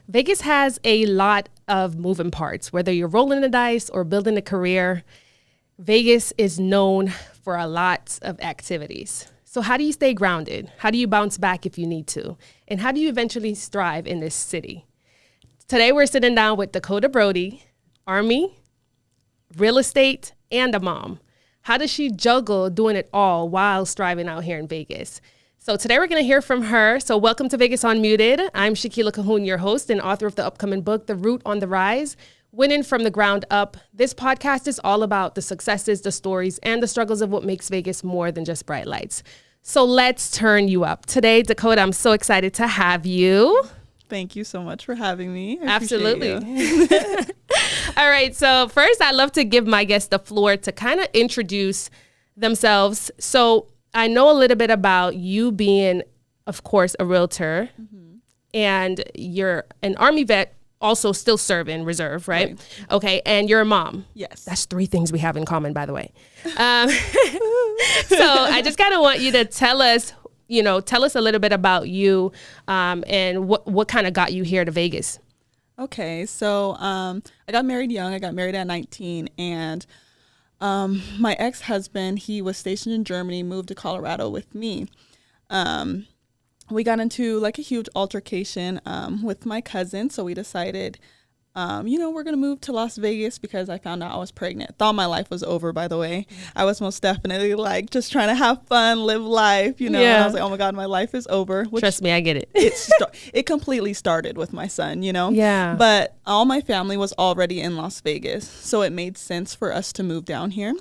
Vegas has a lot of moving parts, whether you're rolling the dice or building a career. Vegas is known for a lot of activities. So how do you stay grounded? How do you bounce back if you need to? And how do you eventually thrive in this city? Today, we're sitting down with Dakota Brodie, Army, real estate, and a mom. How does she juggle doing it all while striving out here in Vegas? So today we're going to hear from her. So welcome to Vegas Unmuted. I'm Shaquila Cahoon, your host and author of the upcoming book, The Root on the Rise, Winning from the Ground Up. This podcast is all about the successes, the stories, and the struggles of what makes Vegas more than just bright lights. So let's turn you up. Today, Dakota, I'm so excited to have you. Thank you so much for having me. Absolutely. All right. So first, I love to give my guests the floor to kind of introduce themselves. So I know a little bit about you being, of course, a realtor, and you're an Army vet, also still serving reserve, right? Okay. And you're a mom. Yes. That's 3 things we have in common, by the way. So I just kind of want you to tell us a little bit about you and what kind of got you here to Vegas. Okay. So I got married young. I got married at 19, and my ex-husband, he was stationed in Germany, moved to Colorado with me. We got into like a huge altercation with my cousin. So we decided, we're going to move to Las Vegas because I found out I was pregnant. Thought my life was over, by the way. I was most definitely like just trying to have fun, live life, And I was like, oh my God, my life is over. Trust me, I get it. It completely started with my son, Yeah. But all my family was already in Las Vegas. So it made sense for us to move down here.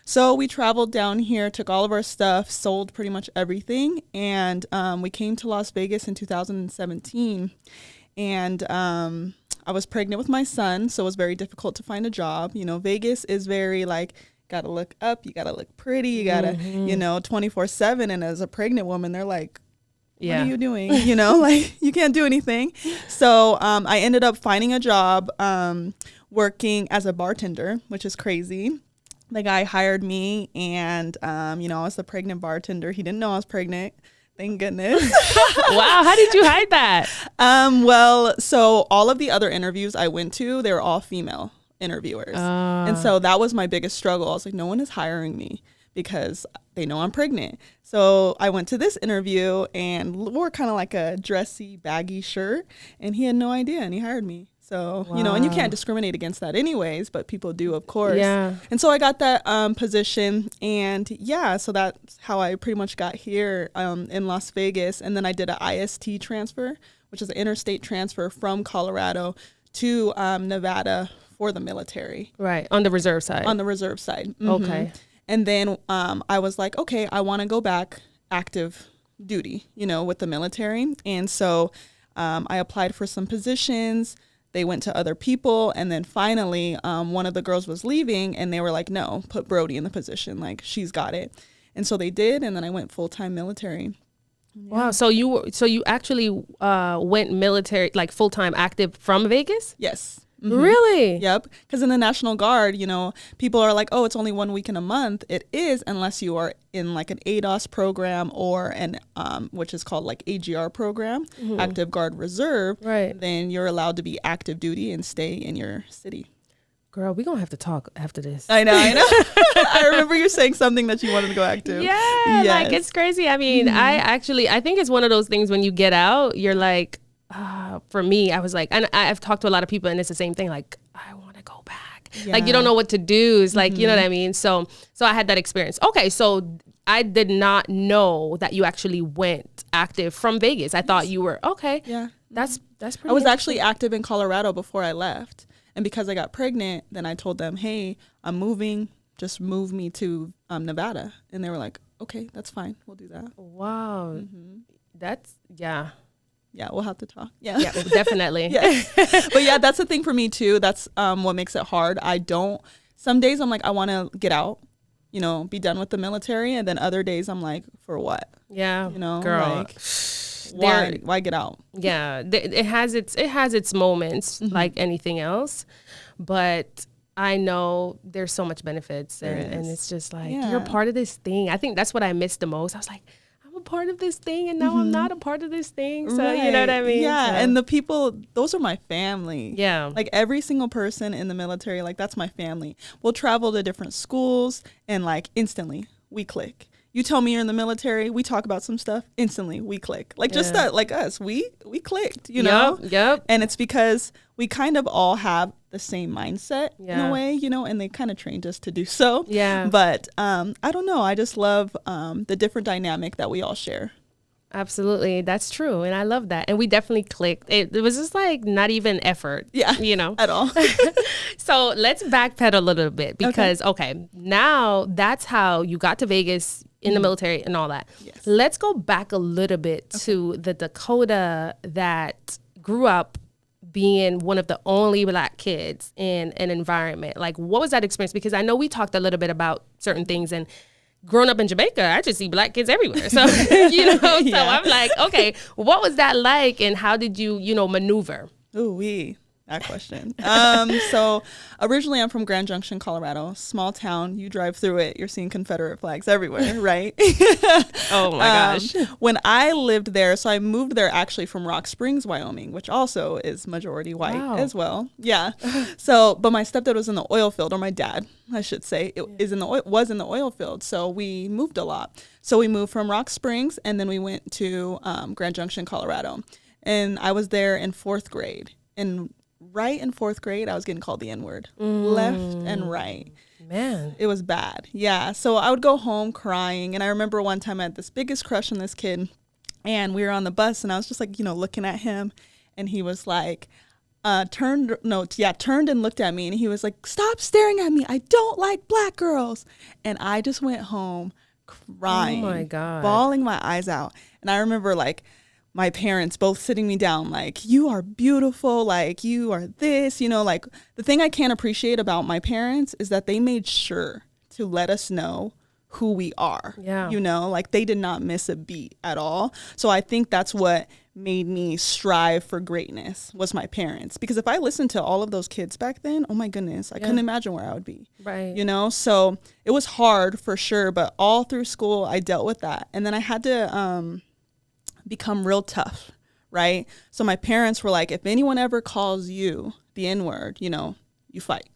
So we traveled down here, took all of our stuff, sold pretty much everything. And we came to Las Vegas in 2017. And I was pregnant with my son, so it was very difficult to find a job. Vegas is very like, got to look up, you got to look pretty, you got to, 24/7. And as a pregnant woman, they're like, what are you doing? Like you can't do anything. So I ended up finding a job working as a bartender, which is crazy. The guy hired me and, I was the pregnant bartender. He didn't know I was pregnant. Thank goodness. Wow. How did you hide that? Well, so all of the other interviews I went to, they were all female interviewers. And so that was my biggest struggle. I was like, no one is hiring me because they know I'm pregnant. So I went to this interview and wore kind of like a dressy, baggy shirt, and he had no idea, and he hired me. So, and you can't discriminate against that anyways, but people do, of course. Yeah. And so I got that position, and so that's how I pretty much got here in Las Vegas. And then I did an IST transfer, which is an interstate transfer from Colorado to Nevada for the military. Right. On the reserve side. On the reserve side. Mm-hmm. Okay. And then I was like, okay, I want to go back active duty, with the military. And so I applied for some positions. They went to other people. And then finally, one of the girls was leaving and they were like, no, put Brodie in the position. Like, she's got it. And so they did. And then I went full-time military. Wow. So you actually went military, like full-time active from Vegas? Yes. Mm-hmm. Really? Yep. Because in the National Guard, people are like, oh, it's only 1 week in a month. It is, unless you are in like an ADOS program or an which is called like AGR program, Active Guard Reserve. Right. Then you're allowed to be active duty and stay in your city. Girl, we're going to have to talk after this. I know. I remember you saying something that you wanted to go active. Yeah. Yes. Like, it's crazy. I mean, I think it's one of those things when you get out, you're like, for me, I was like, and I've talked to a lot of people and it's the same thing. Like, I want to go back. Yeah. Like, you don't know what to do. It's like, you know what I mean? So I had that experience. Okay. So I did not know that you actually went active from Vegas. I thought you were, okay. Yeah. That's pretty I was actually active in Colorado before I left. And because I got pregnant, then I told them, hey, I'm moving. Just move me to Nevada. And they were like, okay, that's fine. We'll do that. Wow. That's, yeah. Yeah, we'll have to talk. Yeah, definitely. Yeah. But yeah, that's the thing for me too. That's what makes it hard. Some days I'm like, I want to get out, be done with the military. And then other days I'm like, for what? Yeah, girl. Like, why get out? Yeah, it has its moments like anything else. But I know there's so much benefits and it's just like, you're part of this thing. I think that's what I missed the most. I was like, I'm a part of this thing and now I'm not a part of this thing. So you know what I mean? Yeah. So. And the people, those are my family. Yeah. Like every single person in the military, like that's my family. We'll travel to different schools and like instantly we click. You tell me you're in the military, we talk about some stuff, instantly we click. Like just that, like us, we clicked, you know? Yep. And it's because we kind of all have the same mindset in a way, you know, and they kind of trained us to do so. Yeah. But I don't know. I just love the different dynamic that we all share. Absolutely. That's true. And I love that. And we definitely clicked. It was just like not even effort. Yeah. You know? At all. So let's backpedal a little bit because, okay, now that's how you got to Vegas in the military and all that. Yes. Let's go back a little bit to the Dakota that grew up being one of the only Black kids in an environment. Like, what was that experience? Because I know we talked a little bit about certain things, and growing up in Jamaica, I just see Black kids everywhere. So, you know, so I'm like, okay, what was that like, and how did you, you know, maneuver? Ooh, that question. So originally I'm from Grand Junction, Colorado, small town. You drive through it, you're seeing Confederate flags everywhere, right? Oh my gosh. When I lived there, so I moved there actually from Rock Springs, Wyoming, which also is majority white as well. Yeah. So, but my stepdad was in the oil field, or my dad, I should say, was in the oil field. So we moved a lot. So we moved from Rock Springs, and then we went to Grand Junction, Colorado. And I was there in 4th grade. And right in 4th grade, I was getting called the N-word, left and right. Man. It was bad. Yeah. So I would go home crying. And I remember one time I had this biggest crush on this kid, and we were on the bus, and I was just like, you know, looking at him, and he was like, turned and looked at me, and he was like, "Stop staring at me. I don't like Black girls." And I just went home crying, oh my God, bawling my eyes out. And I remember like my parents both sitting me down like, "You are beautiful, like you are this," you know, like the thing I can't appreciate about my parents is that they made sure to let us know who we are. Yeah. You know, like they did not miss a beat at all. So I think that's what made me strive for greatness was my parents. Because if I listened to all of those kids back then, oh my goodness, I couldn't imagine where I would be. Right. You know, so it was hard for sure, but all through school I dealt with that. And then I had to become real tough, right? So my parents were like, if anyone ever calls you the N-word, you know, you fight,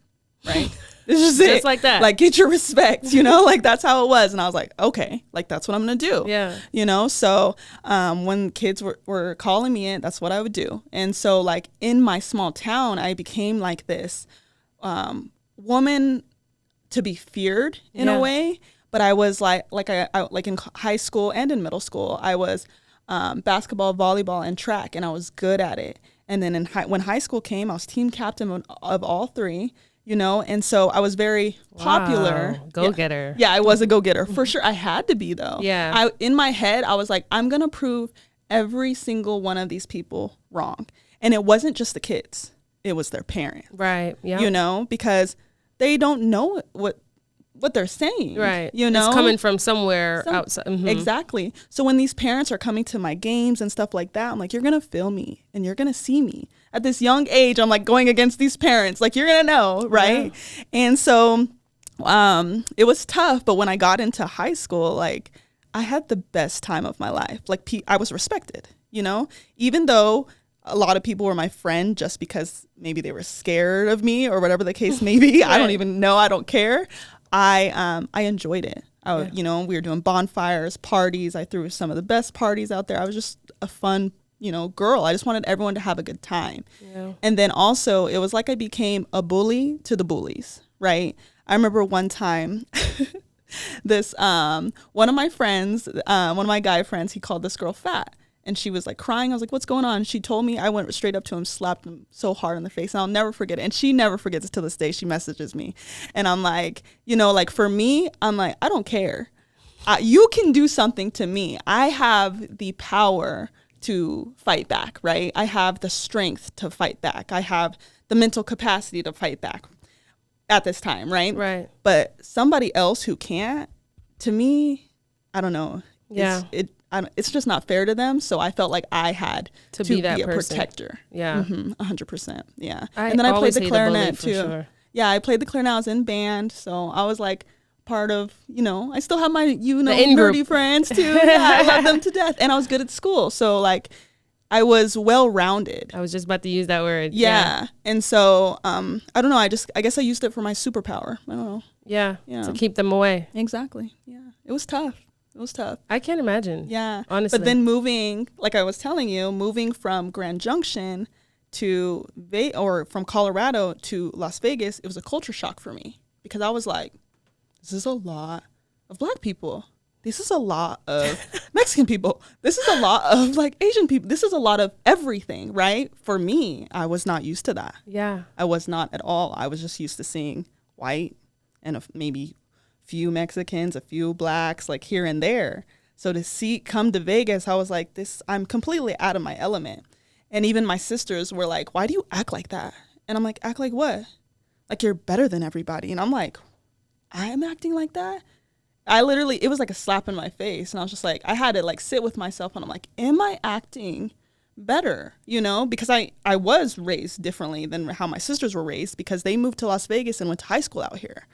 right? It's just it. Just like that. Like, get your respect, you know? Like, that's how it was. And I was like, okay, like, that's what I'm going to do. Yeah. You know? So when kids were calling me in, that's what I would do. And so, like, in my small town, I became like this woman to be feared in a way. But I was I in high school and in middle school, I was basketball, volleyball, and track, and I was good at it. And then when high school came, I was team captain of all three, you know, and so I was very popular. Go-getter. Yeah, I was a go-getter. For sure. I had to be, though. Yeah. In my head, I was like, I'm going to prove every single one of these people wrong. And it wasn't just the kids. It was their parents. Right. Yeah. You know, because they don't know what they're saying. Right. You know? It's coming from somewhere outside. Mm-hmm. Exactly. So when these parents are coming to my games and stuff like that, I'm like, you're going to feel me and you're going to see me. At this young age, I'm like going against these parents. Like, you're going to know, right? Yeah. And so it was tough. But when I got into high school, like, I had the best time of my life. Like, I was respected, you know? Even though a lot of people were my friend just because maybe they were scared of me or whatever the case may be. Right. I don't even know. I don't care. I enjoyed it. You know, we were doing bonfires, parties. I threw some of the best parties out there. I was just a fun, you know, girl. I just wanted everyone to have a good time. Yeah. And then also it was like I became a bully to the bullies, right? I remember one time this, one of my friends, one of my guy friends, he called this girl fat. And she was like crying. I was like, what's going on? She told me. I went straight up to him, slapped him so hard in the face. And I'll never forget it. And she never forgets it to this day. She messages me. And I'm like, you know, like for me, I'm like, I don't care. You can do something to me. I have the power to fight back, right? I have the strength to fight back. I have the mental capacity to fight back at this time, right? Right. But somebody else who can't, to me, I don't know. Yeah. It's just not fair to them. So I felt like I had to be a person. protector. Yeah. 100%. Yeah. And then I played the clarinet too. Sure. Yeah. I played the clarinet. I was in band. So I was like part of, I still have my, in-group nerdy friends too. Yeah, I love them to death. And I was good at school. So like I was well-rounded. I was just about to use that word. Yeah. And so, I don't know. I guess I used it for my superpower. I don't know. Yeah. To keep them away. Exactly. Yeah. It was tough. I can't imagine. Yeah. Honestly. But then moving, like I was telling you, moving from Grand Junction to from Colorado to Las Vegas, it was a culture shock for me because I was like, this is a lot of Black people. This is a lot of Mexican people. This is a lot of like Asian people. This is a lot of everything, right? For me, I was not used to that. Yeah. I was not at all. I was just used to seeing white and maybe few Mexicans, a few Blacks, like here and there. So to come to Vegas, I was like, I'm completely out of my element. And even my sisters were like, why do you act like that? And I'm like, act like what? Like you're better than everybody. And I'm like, I'm acting like that? It was like a slap in my face. And I was just like, I had to like sit with myself and I'm like, am I acting better? Because I was raised differently than how my sisters were raised because they moved to Las Vegas and went to high school out here.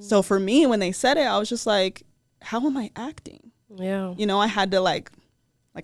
So for me, when they said it, I was just like, how am I acting? Yeah. I had to like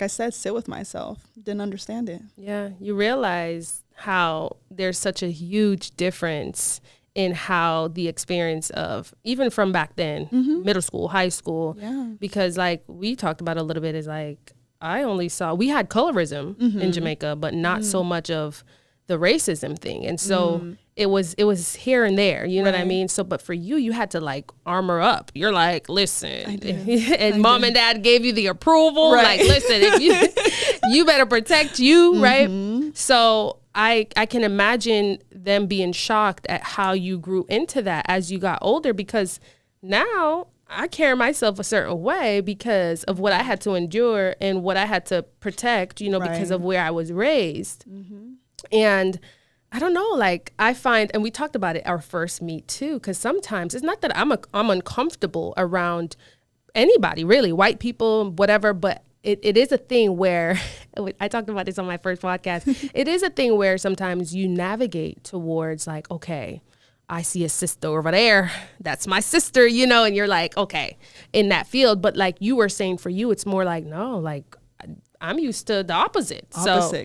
I said, sit with myself. Didn't understand it. Yeah. You realize how there's such a huge difference in how the experience of, even from back then, middle school, high school, because like we talked about a little bit is like, we had colorism in Jamaica, but not so much of the racism thing. And so it was here and there, you know what I mean? So, but for you had to like armor up. You're like, listen, and mom and dad gave you the approval. Right. Like, listen, if you better protect you, right? So I can imagine them being shocked at how you grew into that as you got older, because now I carry myself a certain way because of what I had to endure and what I had to protect, because of where I was raised. And I don't know, like I find, and we talked about it our first meet too, because sometimes it's not that I'm uncomfortable around anybody, really, white people, whatever, but it is a thing where, I talked about this on my first podcast, it is a thing where sometimes you navigate towards like, okay, I see a sister over there, that's my sister, and you're like, okay, in that field. But like you were saying, for you, it's more like, no, like I'm used to the opposite.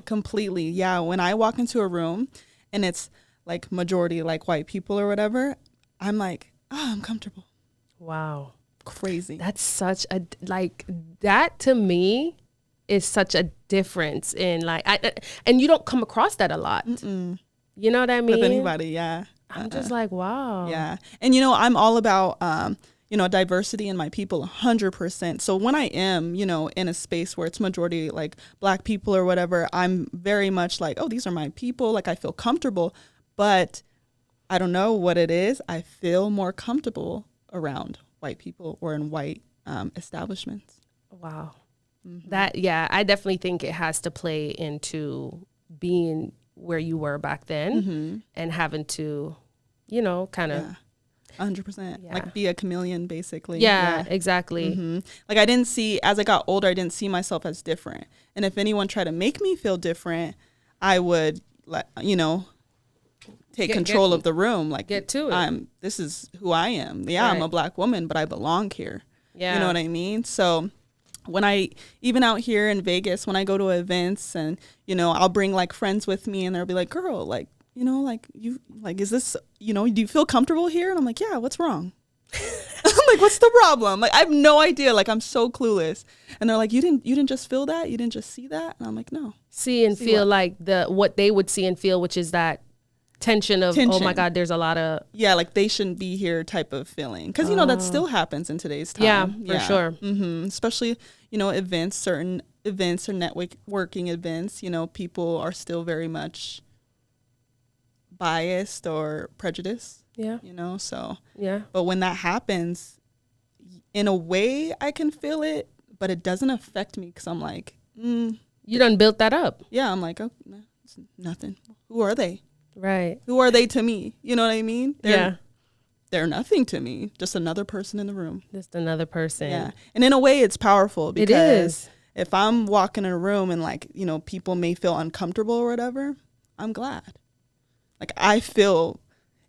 Completely. Yeah. When I walk into a room and it's like majority like white people or whatever, I'm like, I'm comfortable. Wow. Crazy. That's such a, like, that to me is such a difference in like, and you don't come across that a lot. You know what I mean? With anybody, yeah. I'm just like, wow. Yeah. And, I'm all about, diversity in my people 100%. So when I am, in a space where it's majority like Black people or whatever, I'm very much like, oh, these are my people. Like I feel comfortable, but I don't know what it is. I feel more comfortable around white people or in white establishments. Wow. I definitely think it has to play into being where you were back then and having to, kind of 100%. Like be a chameleon, basically. Yeah, exactly. Like I didn't see, as I got older, I didn't see myself as different. And if anyone tried to make me feel different, I would, take control of the room. Like get to it. This is who I am. Yeah, right. I'm a Black woman, but I belong here. Yeah. You know what I mean? So when even out here in Vegas, when I go to events and, I'll bring like friends with me and they'll be like, girl, like, is this, do you feel comfortable here? And I'm like, yeah, what's wrong? I'm like, what's the problem? Like, I have no idea. Like, I'm so clueless. And they're like, you didn't just feel that? You didn't just see that? And I'm like, no. See and feel what? Like what they would see and feel, which is that tension of, oh my God, there's a lot of. Yeah, like they shouldn't be here type of feeling. Because, that still happens in today's time. Yeah, for sure. Especially, events, certain events or networking events, people are still very much biased or prejudiced. Yeah. So. Yeah. But when that happens, in a way I can feel it, but it doesn't affect me because I'm like, You done built that up. Yeah, I'm like, oh, no, it's nothing. Who are they? Right. Who are they to me? You know what I mean? They're nothing to me. Just another person in the room. Just another person. Yeah. And in a way it's powerful because it is. If I'm walking in a room and like, people may feel uncomfortable or whatever, I'm glad. Like I feel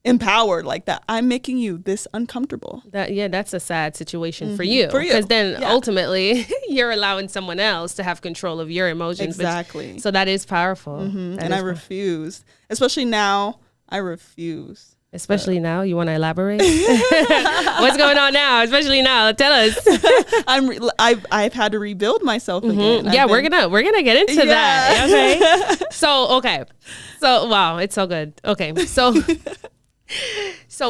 empowered like that. I'm making you this uncomfortable. That's a sad situation for you. Because then ultimately you're allowing someone else to have control of your emotions. Exactly. So that is powerful. And I refuse, especially now. I refuse. Especially now, you want to elaborate? What's going on now? Especially now, tell us. I've had to rebuild myself again. Yeah, we're gonna get into that. Okay. So wow, it's so good. Okay, so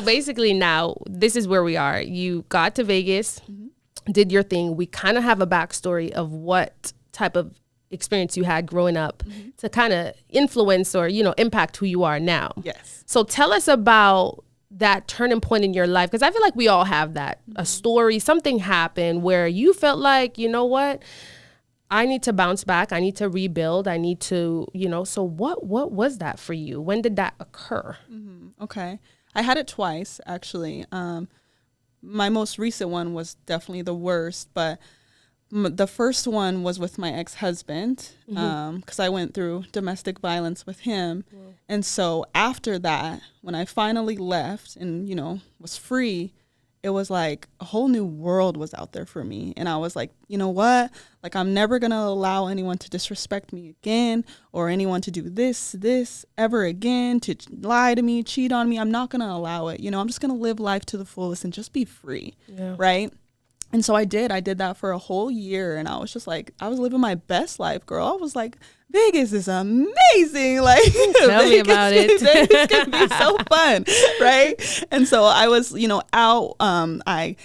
basically now this is where we are. You got to Vegas, did your thing. We kind of have a backstory of what type of experience you had growing up to kind of influence or, impact who you are now. Yes. So tell us about that turning point in your life, because I feel like we all have that, a story, something happened where you felt like, you know what, I need to bounce back. I need to rebuild. I need to, so what was that for you? When did that occur? Okay. I had it twice, actually. My most recent one was definitely the worst, but the first one was with my ex-husband, because I went through domestic violence with him. And so after that, when I finally left and, was free, it was like a whole new world was out there for me. And I was like, you know what? Like, I'm never going to allow anyone to disrespect me again, or anyone to do this ever again, to lie to me, cheat on me. I'm not going to allow it. I'm just going to live life to the fullest and just be free. Yeah. Right. And so I did that for a whole year. And I was just like, I was living my best life, girl. I was like, Vegas is amazing. Like, tell me about it. Vegas can be so fun. Right. And so I was, out. I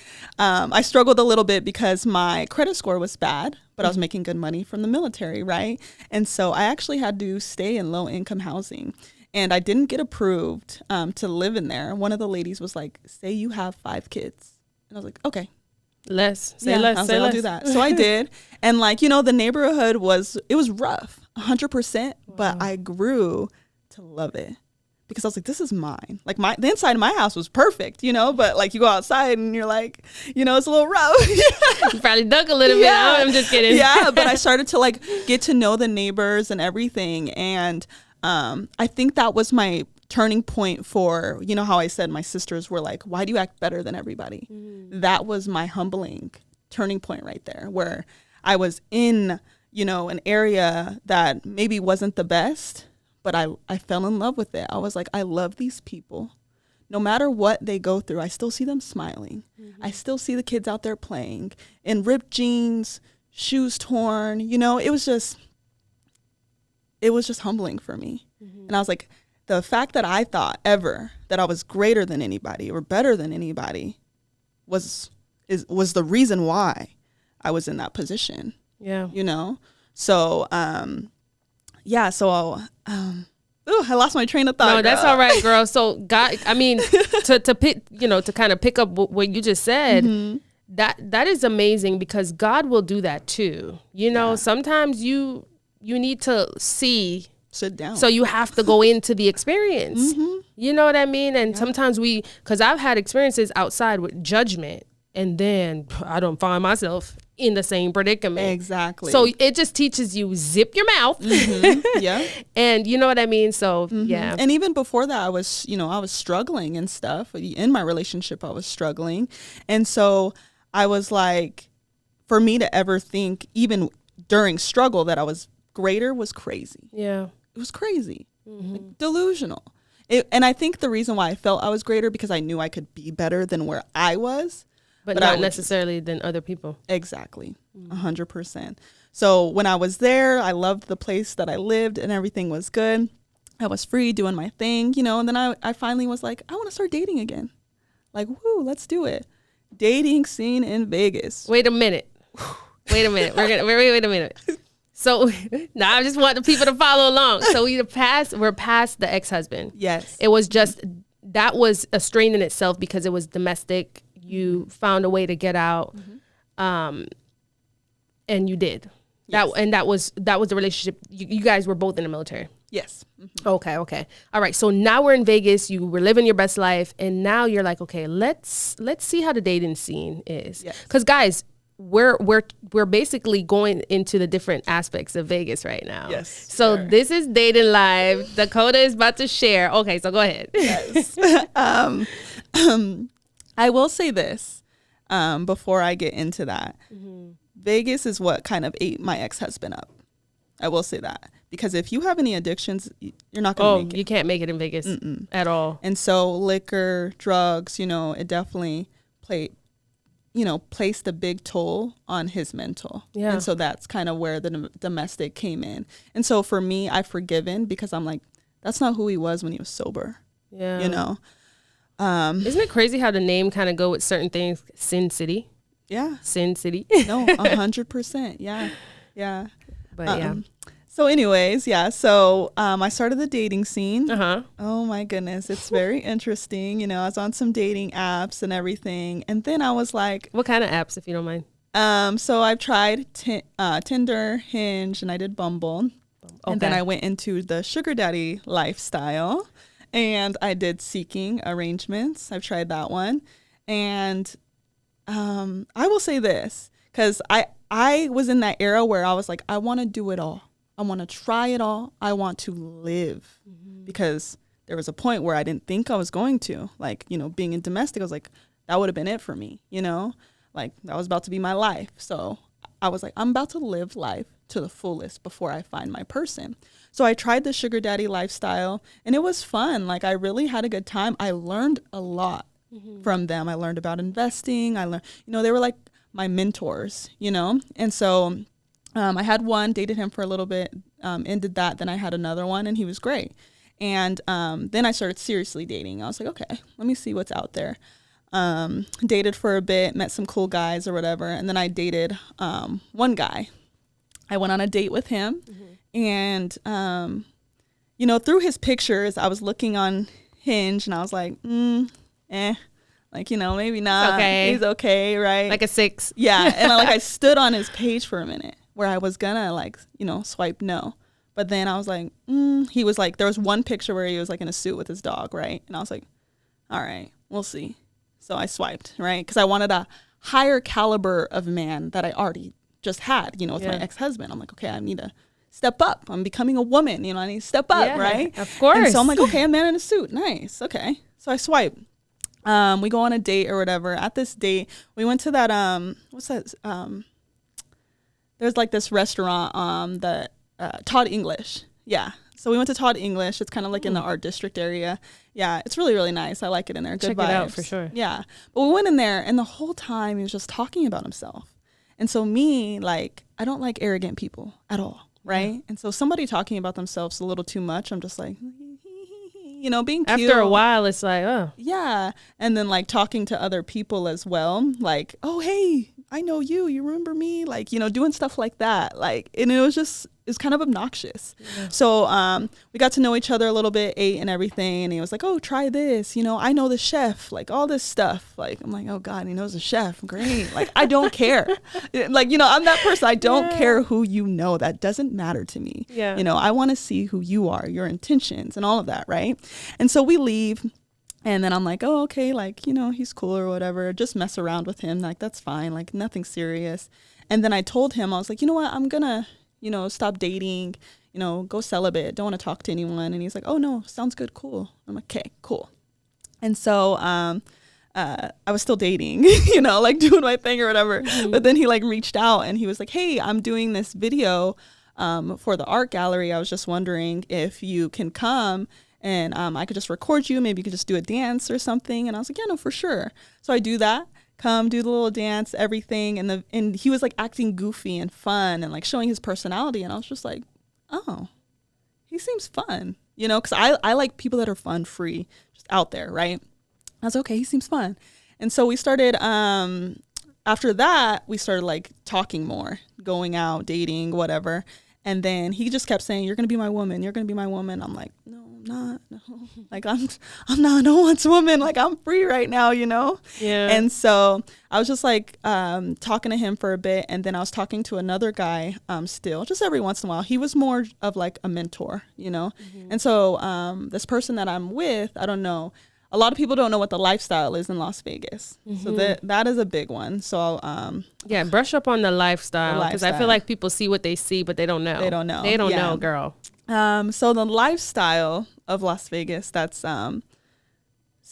struggled a little bit because my credit score was bad, but I was making good money from the military. Right. And so I actually had to stay in low income housing. And I didn't get approved to live in there. One of the ladies was like, say you have 5 kids. And I was like, okay. Less. I'll do that. So I did. And the neighborhood was rough, 100%, but I grew to love it because I was like, this is mine. Like the inside of my house was perfect, but like you go outside and you're like, it's a little rough. You probably dug a little bit. I'm just kidding. Yeah. But I started to get to know the neighbors and everything. And I think that was my turning point for, how I said my sisters were like, why do you act better than everybody? That was my humbling turning point right there, where I was in, an area that maybe wasn't the best, but I fell in love with it. I was like, I love these people. No matter what they go through, I still see them smiling. I still see the kids out there playing in ripped jeans, shoes torn. It was just humbling for me. And I was like, the fact that I thought ever that I was greater than anybody or better than anybody was the reason why I was in that position. Yeah. So, so I lost my train of thought. No, that's all right, girl. So God, I mean, to kind of pick up what you just said, that is amazing, because God will do that too. Sometimes you need to see. Sit down. So you have to go into the experience. You know what I mean? And sometimes because I've had experiences outside with judgment, and then I don't find myself in the same predicament. Exactly. So it just teaches you, zip your mouth. Yeah. And you know what I mean? So yeah. And even before that, I was struggling and stuff. In my relationship, I was struggling. And so I was like, for me to ever think, even during struggle, that I was greater was crazy. Yeah. It was crazy, delusional. And I think the reason why I felt I was greater, because I knew I could be better than where I was. But not necessarily than other people. Exactly, 100%. So when I was there, I loved the place that I lived and everything was good. I was free doing my thing, and then I finally was like, I want to start dating again. Like, woo, let's do it. Dating scene in Vegas. Wait a minute. Wait a minute. So now I just want the people to follow along. So we're past the ex-husband. Yes. It was just, that was a strain in itself because it was domestic. You found a way to get out. And you did. Yes. That was the relationship. You guys were both in the military. Yes. Okay. All right. So now we're in Vegas. You were living your best life. And now you're like, okay, let's see how the dating scene is. Yes. Because guys, we're basically going into the different aspects of Vegas right now. Yes. So sure. this is Dating Live. Dakota is about to share. Okay, so go ahead. Yes. I will say this before I get into that. Mm-hmm. Vegas is what kind of ate my ex-husband up. I will say that. Because if you have any addictions, you're not going to make it. You can't make it in Vegas at all. And so liquor, drugs, it definitely placed a big toll on his mental. Yeah. And so that's kind of where the domestic came in. And so for me, I've forgiven because I'm like, that's not who he was when he was sober. Yeah. Isn't it crazy how the name kind of go with certain things? Sin City. Yeah. Sin City. No, 100%. Yeah. Yeah. But yeah. So anyways, yeah. So I started the dating scene. Uh-huh. Oh my goodness. It's very interesting. I was on some dating apps and everything. And then I was like. What kind of apps, if you don't mind? So I've tried Tinder, Hinge, and I did Bumble. Okay. And then I went into the sugar daddy lifestyle. And I did Seeking Arrangements. I've tried that one. And I will say this. Because I was in that era where I was like, I want to do it all. I want to try it all. I want to live. Mm-hmm. Because there was a point where I didn't think I was going to. Like, being in domestic, I was like, that would have been it for me, Like, that was about to be my life. So I was like, I'm about to live life to the fullest before I find my person. So I tried the sugar daddy lifestyle, and it was fun. Like, I really had a good time. I learned a lot from them. I learned about investing. I learned, they were like my mentors, And so I had one, dated him for a little bit, ended that. Then I had another one, and he was great. And then I started seriously dating. I was like, okay, let me see what's out there. Dated for a bit, met some cool guys or whatever. And then I dated one guy. I went on a date with him. And, through his pictures, I was looking on Hinge, and I was like, Like, maybe not. Okay. He's okay, right? Like a 6. Yeah. And I stood on his page for a minute where I was gonna swipe no. But then I was like, he was like, there was one picture where he was like in a suit with his dog, right? And I was like, all right, we'll see. So I swiped, right? Because I wanted a higher caliber of man that I already just had, with my ex-husband. I'm like, okay, I need to step up. I'm becoming a woman, I need to step up, right? Of course. And so I'm like, okay, a man in a suit. Nice. Okay. So I swipe. We go on a date or whatever. At this date, we went to that, what's that? There's like this restaurant, that Todd English. Yeah. So we went to Todd English. It's kind of like in the art district area. Yeah. It's really, really nice. I like it in there. Good vibes. Check it out for sure. Yeah. But we went in there, and the whole time he was just talking about himself. And so me, like, I don't like arrogant people at all. Right. Yeah. And so somebody talking about themselves a little too much, I'm just like, being cute. After a while, it's like, oh. Yeah. And then like talking to other people as well. Like, oh, hey, I know you. You remember me? Like, doing stuff like that. Like, and it's kind of obnoxious. Yeah. So we got to know each other a little bit, ate and everything. And he was like, oh, try this. I know the chef, like all this stuff. Like, I'm like, oh, God, he knows the chef. Great. Like, I don't care. Like, I'm that person. I don't care who you know. That doesn't matter to me. Yeah. I want to see who you are, your intentions and all of that. Right. And so we leave. And then I'm like, oh, okay, like, he's cool or whatever. Just mess around with him. Like, that's fine. Like, nothing serious. And then I told him, I was like, you know what? I'm going to, stop dating, go celibate. Don't want to talk to anyone. And he's like, oh, no, sounds good. Cool. I'm like, okay, cool. And so I was still dating, like doing my thing or whatever. Mm-hmm. But then he like reached out and he was like, hey, I'm doing this video for the art gallery. I was just wondering if you can come. And I could just record you. Maybe you could just do a dance or something. And I was like, yeah, no, for sure. So I do that. Come do the little dance, everything. And he was like acting goofy and fun and like showing his personality. And I was just like, oh, he seems fun, because I like people that are fun, free, just out there, right? I was like, okay, he seems fun. And so we started, after that, we started like talking more, going out, dating, whatever. And then he just kept saying, you're going to be my woman. You're going to be my woman. I'm like, no, I'm not. No. Like, I'm not no one's woman. Like, I'm free right now, Yeah. And so I was just like talking to him for a bit. And then I was talking to another guy still, just every once in a while. He was more of like a mentor, Mm-hmm. And so this person that I'm with, I don't know, a lot of people don't know what the lifestyle is in Las Vegas. So that is a big one. So brush up on the lifestyle, because I feel like people see what they see, but they don't know. They don't know, girl. So the lifestyle of Las Vegas, that's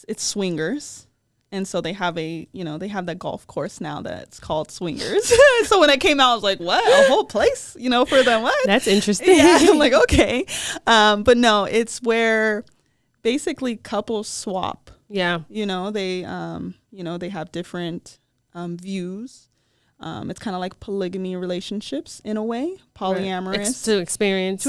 it's swingers. And so they have they have that golf course now that's called Swingers. So when it came out, I was like, what? A whole place, for them? What? That's interesting. Yeah, I'm like, okay. But no, it's where basically couples swap. Yeah. They have different views. It's kind of like polygamy relationships in a way, polyamorous. It's to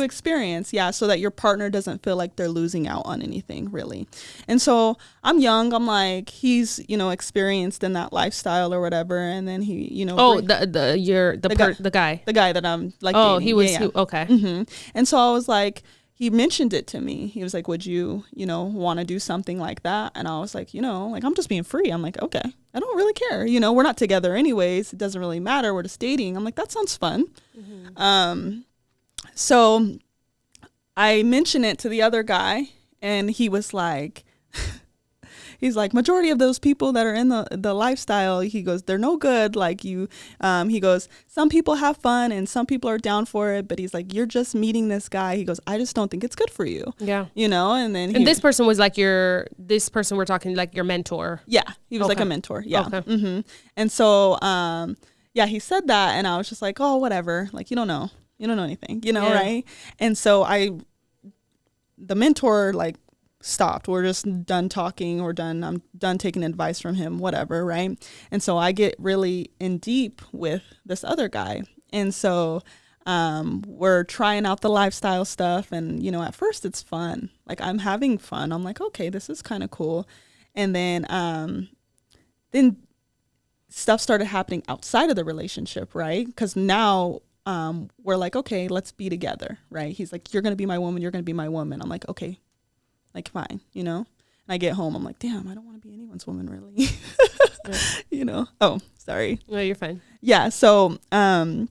experience. Yeah, so that your partner doesn't feel like they're losing out on anything, really. And so I'm young. I'm like, he's, experienced in that lifestyle or whatever. And then he, the guy that I'm like, oh, dating. he was, okay. Mm-hmm. And so I was like, he mentioned it to me. He was like, would you, want to do something like that? And I was like, I'm just being free. I'm like, okay, I don't really care. We're not together anyways. It doesn't really matter. We're just dating. I'm like, that sounds fun. Mm-hmm. So I mentioned it to the other guy, and he was like, he's like, majority of those people that are in the lifestyle, he goes, they're no good. Like you, he goes, some people have fun and some people are down for it. But he's like, you're just meeting this guy. He goes, I just don't think it's good for you. Yeah. And then this person was like this person we're talking, like your mentor. Yeah. He was like a mentor. Yeah. Okay. Mm-hmm. And so, he said that. And I was just like, oh, whatever. Like, you don't know anything, right? And so the mentor, like, stopped. We're just done talking. I'm done taking advice from him, whatever, right? And so I get really in deep with this other guy. And so we're trying out the lifestyle stuff. And, at first it's fun. Like, I'm having fun. I'm like, okay, this is kind of cool. And then stuff started happening outside of the relationship, right? Because now we're like, okay, let's be together, right? He's like, you're going to be my woman. You're going to be my woman. I'm like, okay. Like, fine, And I get home, I'm like, damn, I don't want to be anyone's woman, really. Oh, sorry. No, you're fine. Yeah. So, so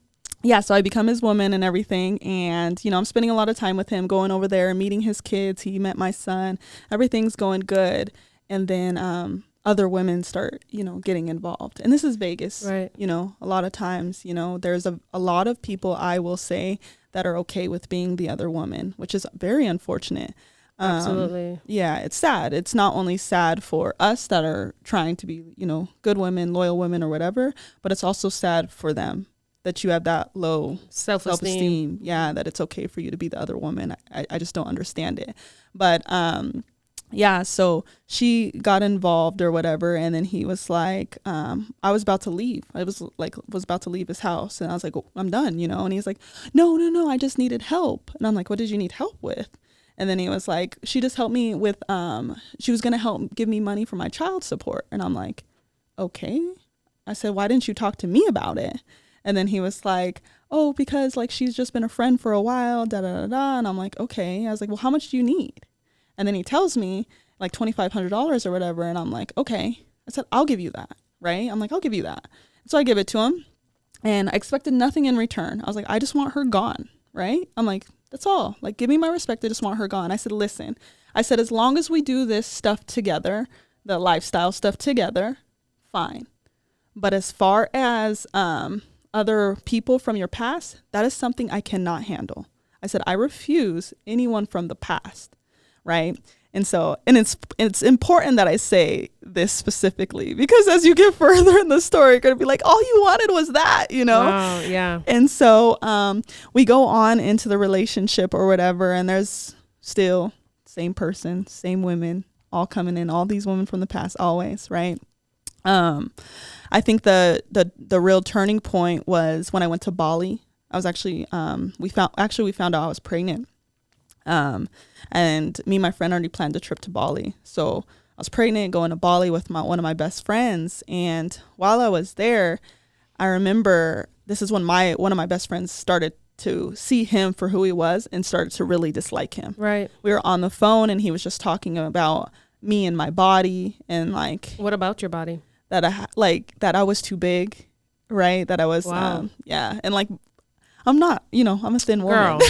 I become his woman and everything. And, I'm spending a lot of time with him, going over there, meeting his kids. He met my son. Everything's going good. And then other women start, getting involved. And this is Vegas. Right. A lot of times, there's a lot of people, I will say, that are okay with being the other woman, which is very unfortunate. Absolutely. Yeah, it's sad. It's not only sad for us that are trying to be, good women, loyal women or whatever, but it's also sad for them that you have that low self-esteem. Yeah, that it's okay for you to be the other woman. I just don't understand it. But so she got involved or whatever, and then he was like, I was about to leave. I was about to leave his house, and I was like, oh, I'm done, and he's like, no, I just needed help. And I'm like, what did you need help with? And then he was like, she just helped me with, she was going to help give me money for my child support. And I'm like, okay. I said, why didn't you talk to me about it? And then he was like, oh, because like she's just been a friend for a while, da da da da. And I'm like, okay. I was like, well, how much do you need? And then he tells me like $2,500 or whatever. And I'm like, okay. I said, I'll give you that. Right? I'm like, I'll give you that. So I give it to him, and I expected nothing in return. I was like, I just want her gone. Right? I'm like, that's all. Like, give me my respect. I just want her gone. I said, listen, as long as we do this stuff together, the lifestyle stuff together, fine. But as far as other people from your past, that is something I cannot handle. I said, I refuse anyone from the past. Right? And so, and it's important that I say this specifically, because as you get further in the story, you're going to be like, all you wanted was that, Wow, yeah. And so we go on into the relationship or whatever, and there's still same person, same women, all coming in, all these women from the past, always, right? I think the real turning point was when I went to Bali. I was actually, we found out I was pregnant. And me and my friend already planned a trip to Bali. So I was pregnant, going to Bali with one of my best friends. And while I was there, I remember this is when one of my best friends started to see him for who he was and started to really dislike him. Right. We were on the phone, and he was just talking about me and my body, and like, what about your body? That I was too big, right? That I was, wow. And like, I'm not, I'm a thin woman. Girl.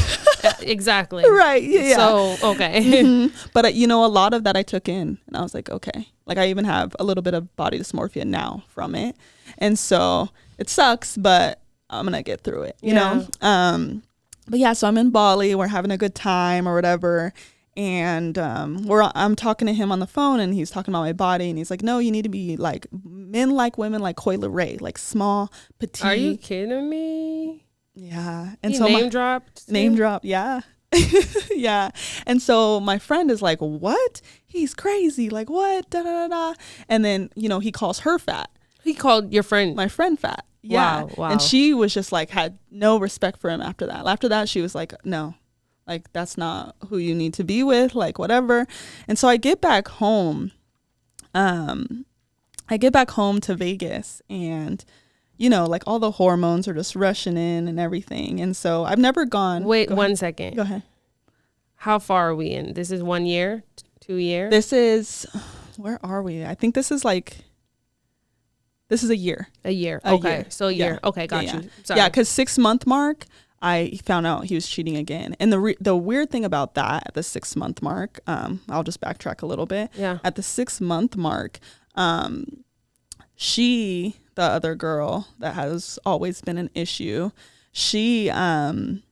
Exactly. Right. Yeah. So, okay. But, a lot of that I took in, and I was like, okay. Like, I even have a little bit of body dysmorphia now from it. And so it sucks, but I'm going to get through it, you know? But yeah, so I'm in Bali. We're having a good time or whatever. And I'm talking to him on the phone, and he's talking about my body, and he's like, no, you need to be like men like women like Coyle Ray, like small, petite. Are you kidding me? Yeah. And he so name dropped? Name drop, yeah. Yeah. And so my friend is like, what? He's crazy. Like, what? Da, da, da, da. And then, he calls her fat. He called your friend? My friend fat. Yeah. Wow. And she was just like, had no respect for him after that. After that, she was like, no, like, that's not who you need to be with, like, whatever. And so I get back home. To Vegas, and like all the hormones are just rushing in and everything. And so I've never gone. Wait, 1 second. Go ahead. How far are we in? This is 1 year, 2 years? This is, where are we? I think this is a year. A year. A okay. year. So a year. Yeah. Okay. Got Yeah. you. Sorry. Yeah. Cause 6 month mark, I found out he was cheating again. And the weird thing about that, at the 6 month mark, I'll just backtrack a little bit. Yeah. At the 6 month mark, the other girl that has always been an issue, she messaged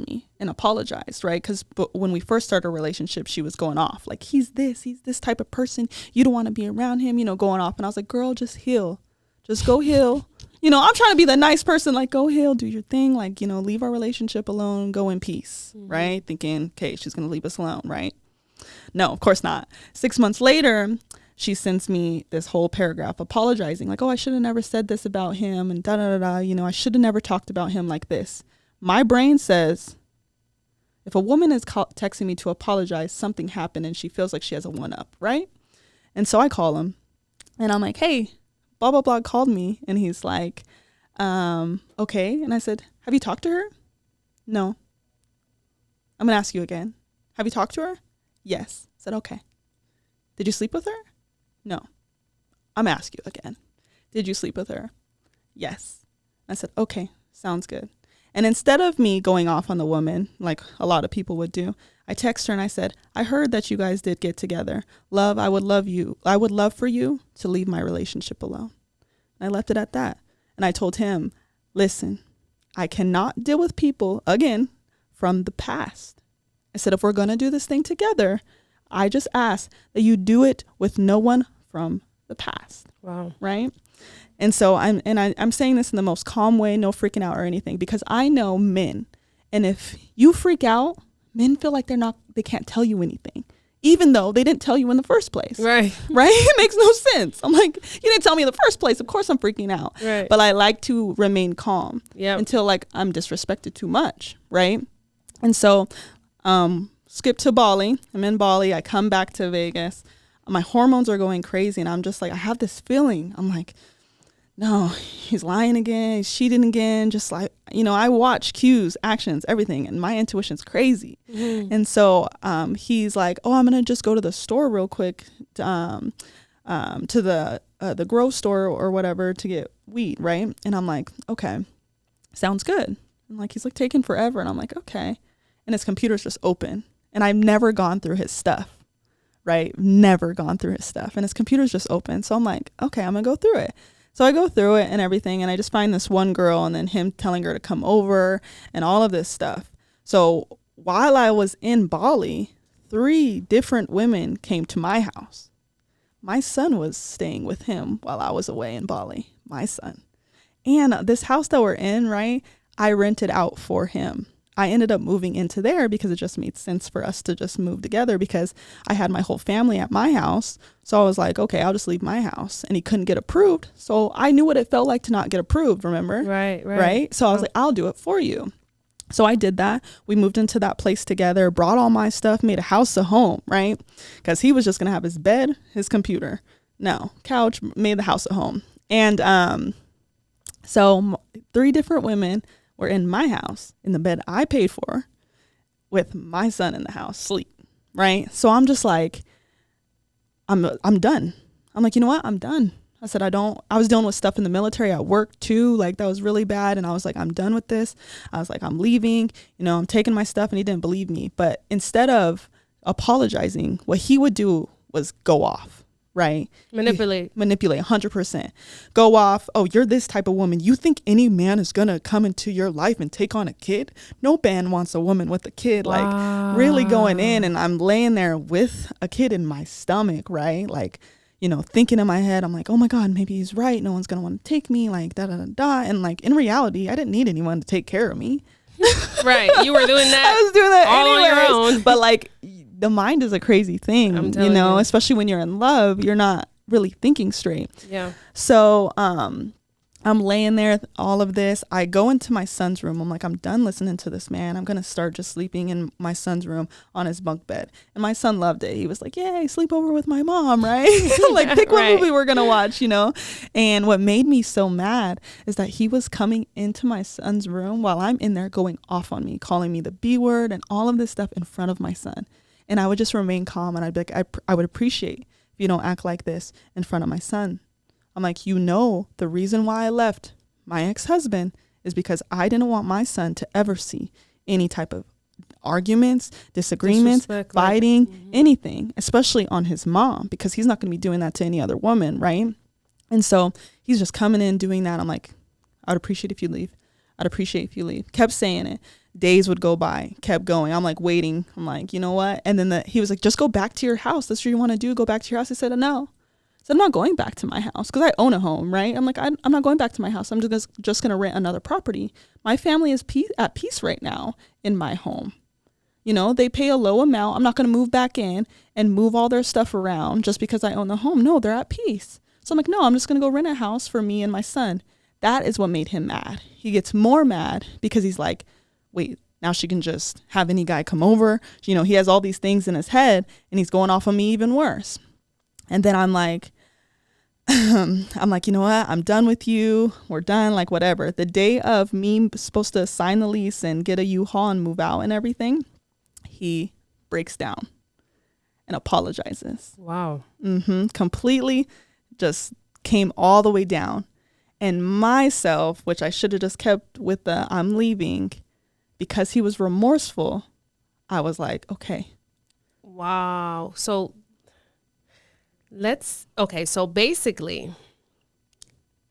me and apologized, right? Because when we first started a relationship, she was going off like, he's this type of person, you don't want to be around him, going off. And I was like, girl, just heal, just go heal. I'm trying to be the nice person, like, go heal, do your thing, like, leave our relationship alone, go in peace. Mm-hmm. Right? Thinking, okay, she's gonna leave us alone, right? No, of course not. 6 months later, she sends me this whole paragraph apologizing, like, oh, I should have never said this about him, and da da da da. I should have never talked about him like this. My brain says, if a woman is texting me to apologize, something happened, and she feels like she has a one-up, right? And so I call him, and I'm like, hey, blah blah blah called me, and he's like, okay. And I said, have you talked to her? No. I'm gonna ask you again. Have you talked to her? Yes. I said, okay. Did you sleep with her? No. I'm gonna ask you again. Did you sleep with her? Yes. I said, okay, sounds good. And instead of me going off on the woman, like a lot of people would do, I text her and I said, I heard that you guys did get together. Love, I would love for you to leave my relationship alone. And I left it at that. And I told him, listen, I cannot deal with people, again, from the past. I said, if we're going to do this thing together, I just ask that you do it with no one from the past. Wow. Right? And so I'm saying this in the most calm way, no freaking out or anything, because I know men. And if you freak out, men feel like they can't tell you anything, even though they didn't tell you in the first place. Right. Right? It makes no sense. I'm like, you didn't tell me in the first place. Of course I'm freaking out. Right. But I like to remain calm until like I'm disrespected too much. Right. And so, skip to Bali. I'm in Bali. I come back to Vegas. My hormones are going crazy. And I'm just like, I have this feeling. I'm like, no, he's lying again. He's cheating again. Just like, I watch cues, actions, everything. And my intuition's crazy. Mm-hmm. And so he's like, oh, I'm going to just go to the store real quick to the grow store or whatever to get weed. Right. And I'm like, okay, sounds good. And like, he's like taking forever. And I'm like, okay. And his computer's just open. And I've never gone through his stuff. Right. Never gone through his stuff. And his computer's just open. So I'm like, okay, I'm going to go through it. So I go through it and everything, and I just find this one girl and then him telling her to come over and all of this stuff. So while I was in Bali, 3 different women came to my house. My son was staying with him while I was away in Bali, my son. And this house that we're in, right, I rented out for him. I ended up moving into there because it just made sense for us to just move together because I had my whole family at my house. So I was like, okay, I'll just leave my house. And he couldn't get approved. So I knew what it felt like to not get approved, remember? Right. So I was like, I'll do it for you. So I did that. We moved into that place together, brought all my stuff, made a house a home, right? Because he was just going to have his bed, his computer. No, couch, made the house a home. And so 3 different women were in my house in the bed I paid for with my son in the house, sleep, right? So I'm just like, I'm done. I'm like, you know what? I'm done. I said, I was dealing with stuff in the military at work too. Like that was really bad. And I was like, I'm done with this. I was like, I'm leaving, I'm taking my stuff. And he didn't believe me. But instead of apologizing, what he would do was go off, right? Manipulate 100%. Go off. Oh, you're this type of woman. You think any man is going to come into your life and take on a kid? No man wants a woman with a kid. Wow. Like really going in, and I'm laying there with a kid in my stomach, right? Like, thinking in my head, I'm like, oh my God, maybe he's right. No one's going to want to take me, like da da da da. And like in reality, I didn't need anyone to take care of me. Right. You were doing that. I was doing that all anyways. on your own. But like the mind is a crazy thing, I'm telling you. especially when you're in love, you're not really thinking straight. Yeah. So, I'm laying there, all of this. I go into my son's room. I'm like, I'm done listening to this man. I'm going to start just sleeping in my son's room on his bunk bed. And my son loved it. He was like, yay, sleep over with my mom, right? Like, pick what movie we're going to watch, And what made me so mad is that he was coming into my son's room while I'm in there going off on me, calling me the B word and all of this stuff in front of my son. And I would just remain calm, and I'd be like, I would appreciate if you don't act like this in front of my son. I'm like, the reason why I left my ex-husband is because I didn't want my son to ever see any type of arguments, disagreements, fighting, anything, especially on his mom, because he's not going to be doing that to any other woman, right? And so he's just coming in doing that. I'm like, I'd appreciate if you leave. I'd appreciate if you leave. Kept saying it. Days would go by, kept going. I'm like waiting. I'm like, you know what? And then he was like, just go back to your house. That's what you want to do. Go back to your house. I said, no. So I'm not going back to my house because I own a home, right? I'm like, I'm not going back to my house. I'm just going to rent another property. My family is at peace right now in my home. They pay a low amount. I'm not going to move back in and move all their stuff around just because I own the home. No, they're at peace. So I'm like, no, I'm just going to go rent a house for me and my son. That is what made him mad. He gets more mad because he's like, wait, now she can just have any guy come over. He has all these things in his head and he's going off on me even worse. And then I'm like, you know what? I'm done with you. We're done. Like whatever. The day of me supposed to sign the lease and get a U-Haul and move out and everything, he breaks down and apologizes. Wow. Completely just came all the way down. And myself, which I should have just kept with the I'm leaving, because he was remorseful, I was like, okay. Wow. So so basically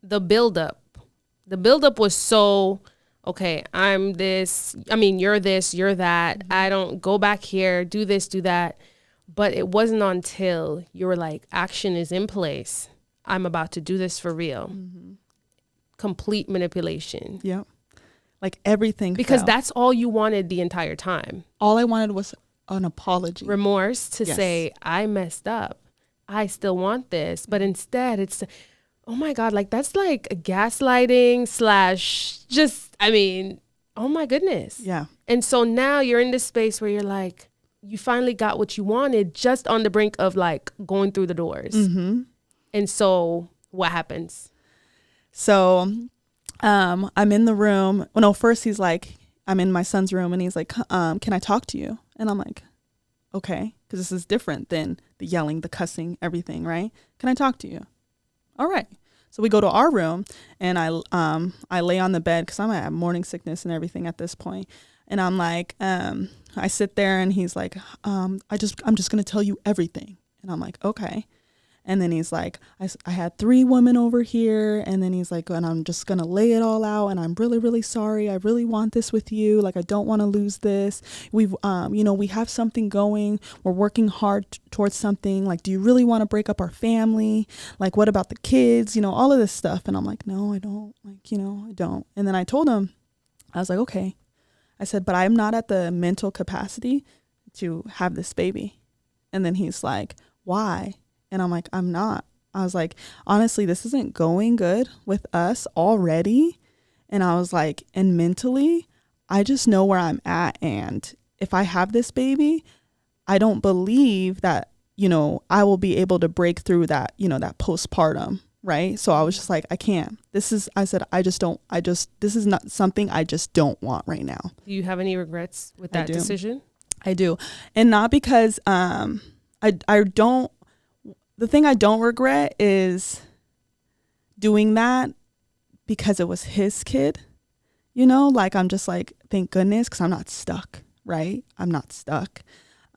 the buildup was so, okay, you're this, you're that. I don't go back here, do this, do that. But it wasn't until you were like, action is in place. I'm about to do this for real. Complete manipulation. Yeah. Like everything. Because fell. that's all you wanted the entire time. All I wanted was an apology. Remorse to Yes. say, I messed up. I still want this. But instead it's, oh my God, like that's like a gaslighting / oh my goodness. Yeah. And so now you're in this space where you're like, you finally got what you wanted just on the brink of like going through the doors. And so what happens? So I'm in the room. Well, no, first he's like, I'm in my son's room and he's like, can I talk to you? And I'm like, okay, because this is different than the yelling, the cussing, everything, right? Can I talk to you? All right. So we go to our room and I lay on the bed because I'm at morning sickness and everything at this point. And I'm like, I sit there and he's like, I'm just going to tell you everything. And I'm like, okay. And then he's like, I had 3 women over here. And then he's like, and I'm just going to lay it all out. And I'm really, really sorry. I really want this with you. Like, I don't want to lose this. We've, we have something going. We're working hard towards something. Like, do you really want to break up our family? Like, what about the kids? All of this stuff. And I'm like, no, I don't. Like, I don't. And then I told him, I was like, okay. I said, but I'm not at the mental capacity to have this baby. And then he's like, why? And I'm like, I'm not. I was like, honestly, this isn't going good with us already. And I was like, and mentally, I just know where I'm at. And if I have this baby, I don't believe that, I will be able to break through that, that postpartum. Right. So I was just like, I can't. This is not something I just don't want right now. Do you have any regrets with that decision? I do. And not because I don't. The thing I don't regret is doing that because it was his kid, you know, like I'm just like, thank goodness, because I'm not stuck, right? I'm not stuck.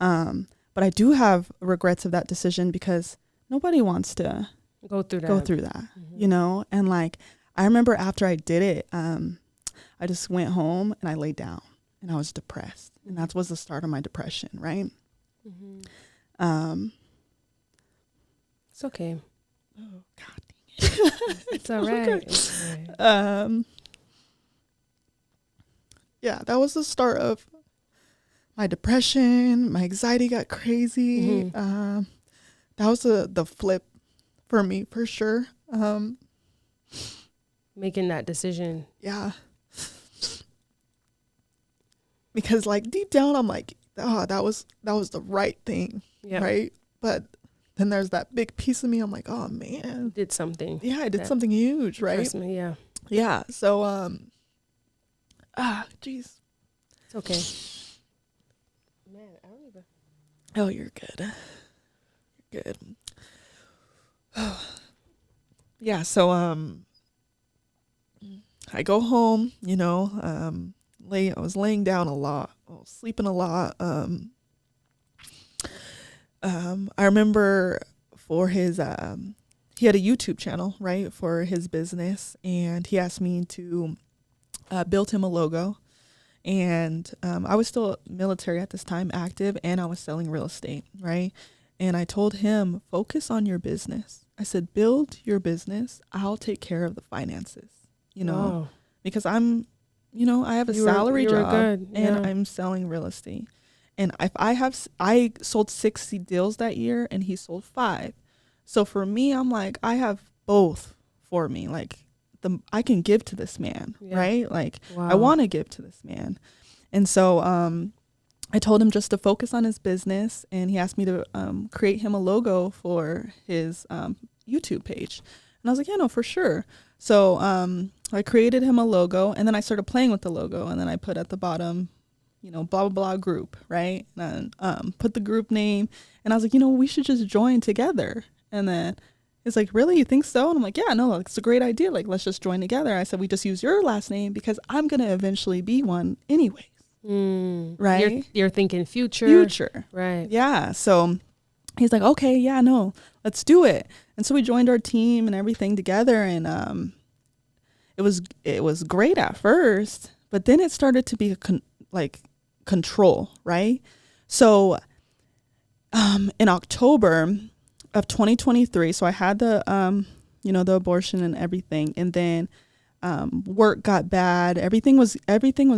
But I do have regrets of that decision because nobody wants to go through that, you know? And like, I remember after I did it, I just went home and I laid down and I was depressed. And that was the start of my depression, right? It's okay. Oh, God dang it. It's all right. Okay. It's all right. Yeah, that was the start of my depression. My anxiety got crazy. That was the flip for me, for sure. Making that decision. Yeah. Because like deep down, I'm like, oh, that was the right thing, right? But then there's that big piece of me. I'm like, oh man, you did something. Yeah, I did something huge, right? Trust me, yeah. Yeah. So, geez. It's okay. Man, I don't even. Oh, you're good. You're good. Oh. Yeah. So, I go home. You know, I was laying down a lot. I was sleeping a lot. I remember for his, he had a YouTube channel, right, for his business, and he asked me to build him a logo. And I was still military at this time, active, and I was selling real estate, right? And I told him, focus on your business. I said, build your business. I'll take care of the finances, you know, because I'm, you know, I have a salary job and I'm selling real estate. And if I sold 60 deals that year and he sold 5. So for me, I'm like, I have both for me. Like I can give to this man, right? Like I want to give to this man. And so I told him just to focus on his business, and he asked me to create him a logo for his YouTube page. And I was like, yeah, no, for sure. So I created him a logo, and then I started playing with the logo, and then I put at the bottom, you know, blah, blah, blah group, right? And put the group name, and I was like, you know, we should just join together. And then it's like, really, you think so? And I'm like, yeah, no, it's a great idea. Like, let's just join together. I said, we just use your last name because I'm going to eventually be one anyways. Right? You're thinking future. Right. Yeah. So he's like, okay, yeah, no, let's do it. And so we joined our team and everything together. And it was great at first, but then it started to be control, right? So in October of 2023, so I had the the abortion and everything, and then work got bad. Everything was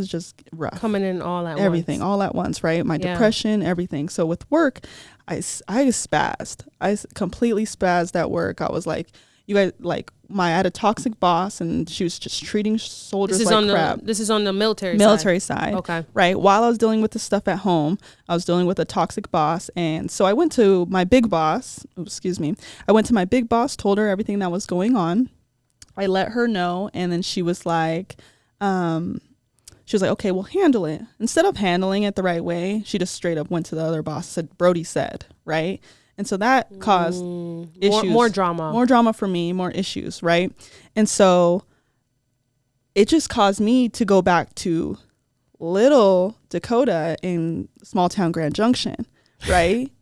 just rough, coming in all at once, right? My depression, everything. So with work, I spazzed. I completely spazzed at work. I was like, you guys, like, I had a toxic boss, and she was just treating soldiers like crap. This is on the military side. Okay. Right. While I was dealing with the stuff at home, I was dealing with a toxic boss. And so I went to my big boss. I went to my big boss, told her everything that was going on. I let her know. And then she was like, okay, well, handle it. Instead of handling it the right way, she just straight up went to the other boss, said, Brodie said, right? And so that caused issues. More drama. More drama for me, more issues, right? And so it just caused me to go back to little Dakota in small town Grand Junction, right?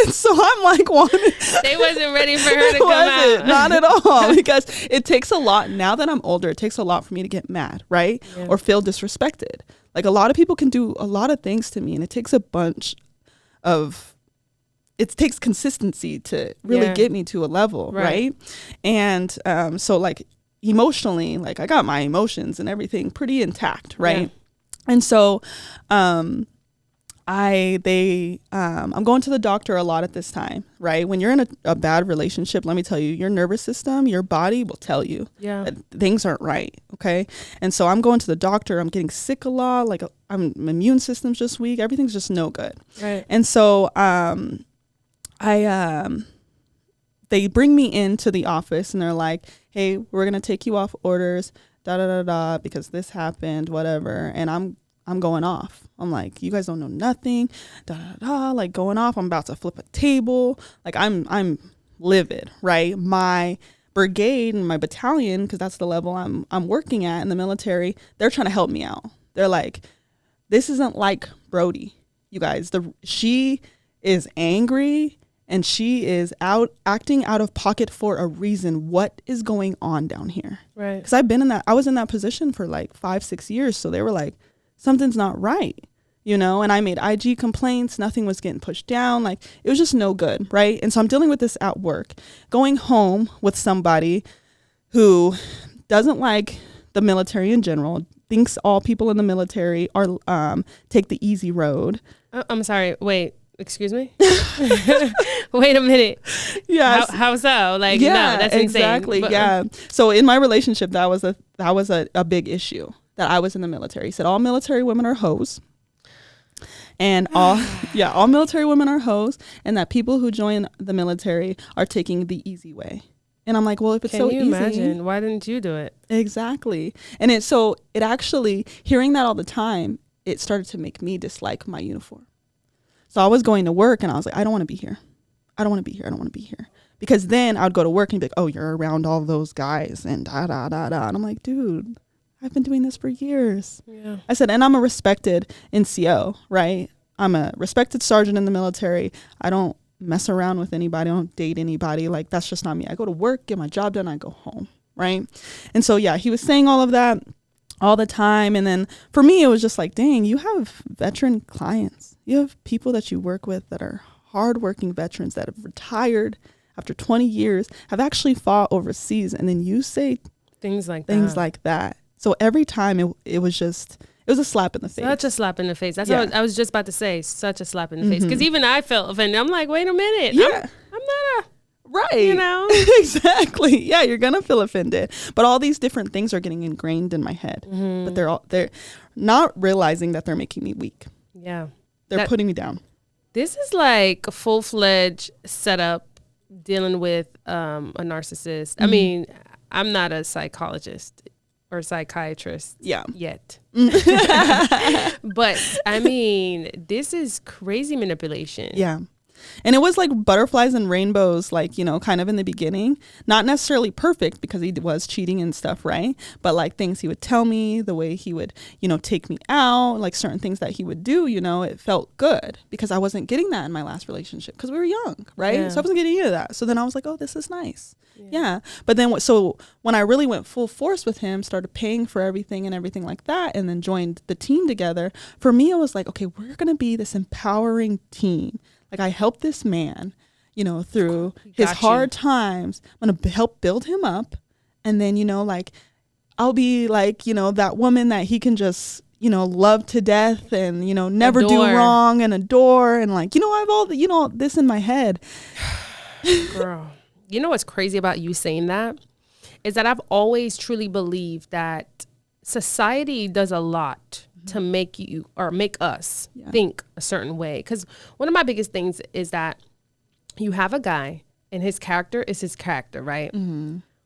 So I'm like, they wasn't ready for her to come out. Not at all, because it takes a lot. Now that I'm older, it takes a lot for me to get mad, right? Yeah. Or feel disrespected. Like, a lot of people can do a lot of things to me, and it takes a bunch of... It takes consistency to really get me to a level, right? And so, like, emotionally, like, I got my emotions and everything pretty intact, right? Yeah. And so I'm going to the doctor a lot at this time, right? When you're in a bad relationship, let me tell you, your nervous system, your body will tell you that things aren't right, okay? And so I'm going to the doctor. I'm getting sick a lot. Like, my immune system's just weak. Everything's just no good. Right. And so they bring me into the office, and they're like, hey, we're going to take you off orders, because this happened, whatever. And I'm going off. I'm like, you guys don't know nothing, like, going off. I'm about to flip a table. Like, I'm livid, right? My brigade and my battalion, because that's the level I'm working at in the military, they're trying to help me out. They're like, this isn't like Brodie, you guys. She is angry and she is acting out of pocket for a reason. What is going on down here? Right. Because I was in that position for like 5-6 years. So they were like, something's not right, you know? And I made IG complaints. Nothing was getting pushed down. Like, it was just no good, right? And so I'm dealing with this at work, going home with somebody who doesn't like the military in general, thinks all people in the military are take the easy road. I'm sorry. Wait, excuse me? Wait a minute. Yeah. How so? Like, yeah, no, that's exactly. insane. Yeah. So in my relationship, that was a big issue, that I was in the military. He said all military women are hoes. And all military women are hoes, and that people who join the military are taking the easy way. And I'm like, well, if it's so easy. Can you imagine? Why didn't you do it? Exactly. And it actually, hearing that all the time, it started to make me dislike my uniform. So I was going to work and I was like, I don't want to be here. I don't want to be here. I don't want to be here. Because then I would go to work and be like, oh, you're around all those guys and da, da, da, da. And I'm like, dude, I've been doing this for years. Yeah. I said, and I'm a respected NCO, right? I'm a respected sergeant in the military. I don't mess around with anybody. I don't date anybody. Like, that's just not me. I go to work, get my job done, I go home, right? And so, yeah, he was saying all of that all the time. And then for me, it was just like, dang, you have veteran clients. You have people that you work with that are hardworking veterans that have retired after 20 years, have actually fought overseas. And then you say things like that. So every time it was a slap in the face. Such a slap in the face. That's what I was just about to say. Such a slap in the face. Because even I felt offended. I'm like, wait a minute. Yeah. I'm not a... Right. You know? Exactly. Yeah, you're going to feel offended. But all these different things are getting ingrained in my head. But they're not realizing that they're making me weak. Yeah. They're putting me down. This is like a full-fledged setup dealing with a narcissist. I mean, I'm not a psychologist or psychiatrist yet. But I mean, this is crazy manipulation. Yeah. And it was like butterflies and rainbows, like, you know, kind of in the beginning, not necessarily perfect because he was cheating and stuff, right? But like things he would tell me, the way he would, you know, take me out, like certain things that he would do, you know, it felt good because I wasn't getting that in my last relationship because we were young, right? Yeah. So I wasn't getting any of that. So then I was like, oh, this is nice. Yeah. But then so when I really went full force with him, started paying for everything and everything like that, and then joined the team together, for me, it was like, okay, we're going to be this empowering team. Like, I helped this man, you know, through his hard times. I'm going to help build him up. And then, you know, like, I'll be like, you know, that woman that he can just, you know, love to death and, you know, never do wrong and adore. And like, you know, I have all the, you know, this in my head. Girl, you know what's crazy about you saying that is that I've always truly believed that society does a lot to make you or make us think a certain way. Because one of my biggest things is that you have a guy and his character is his character, right?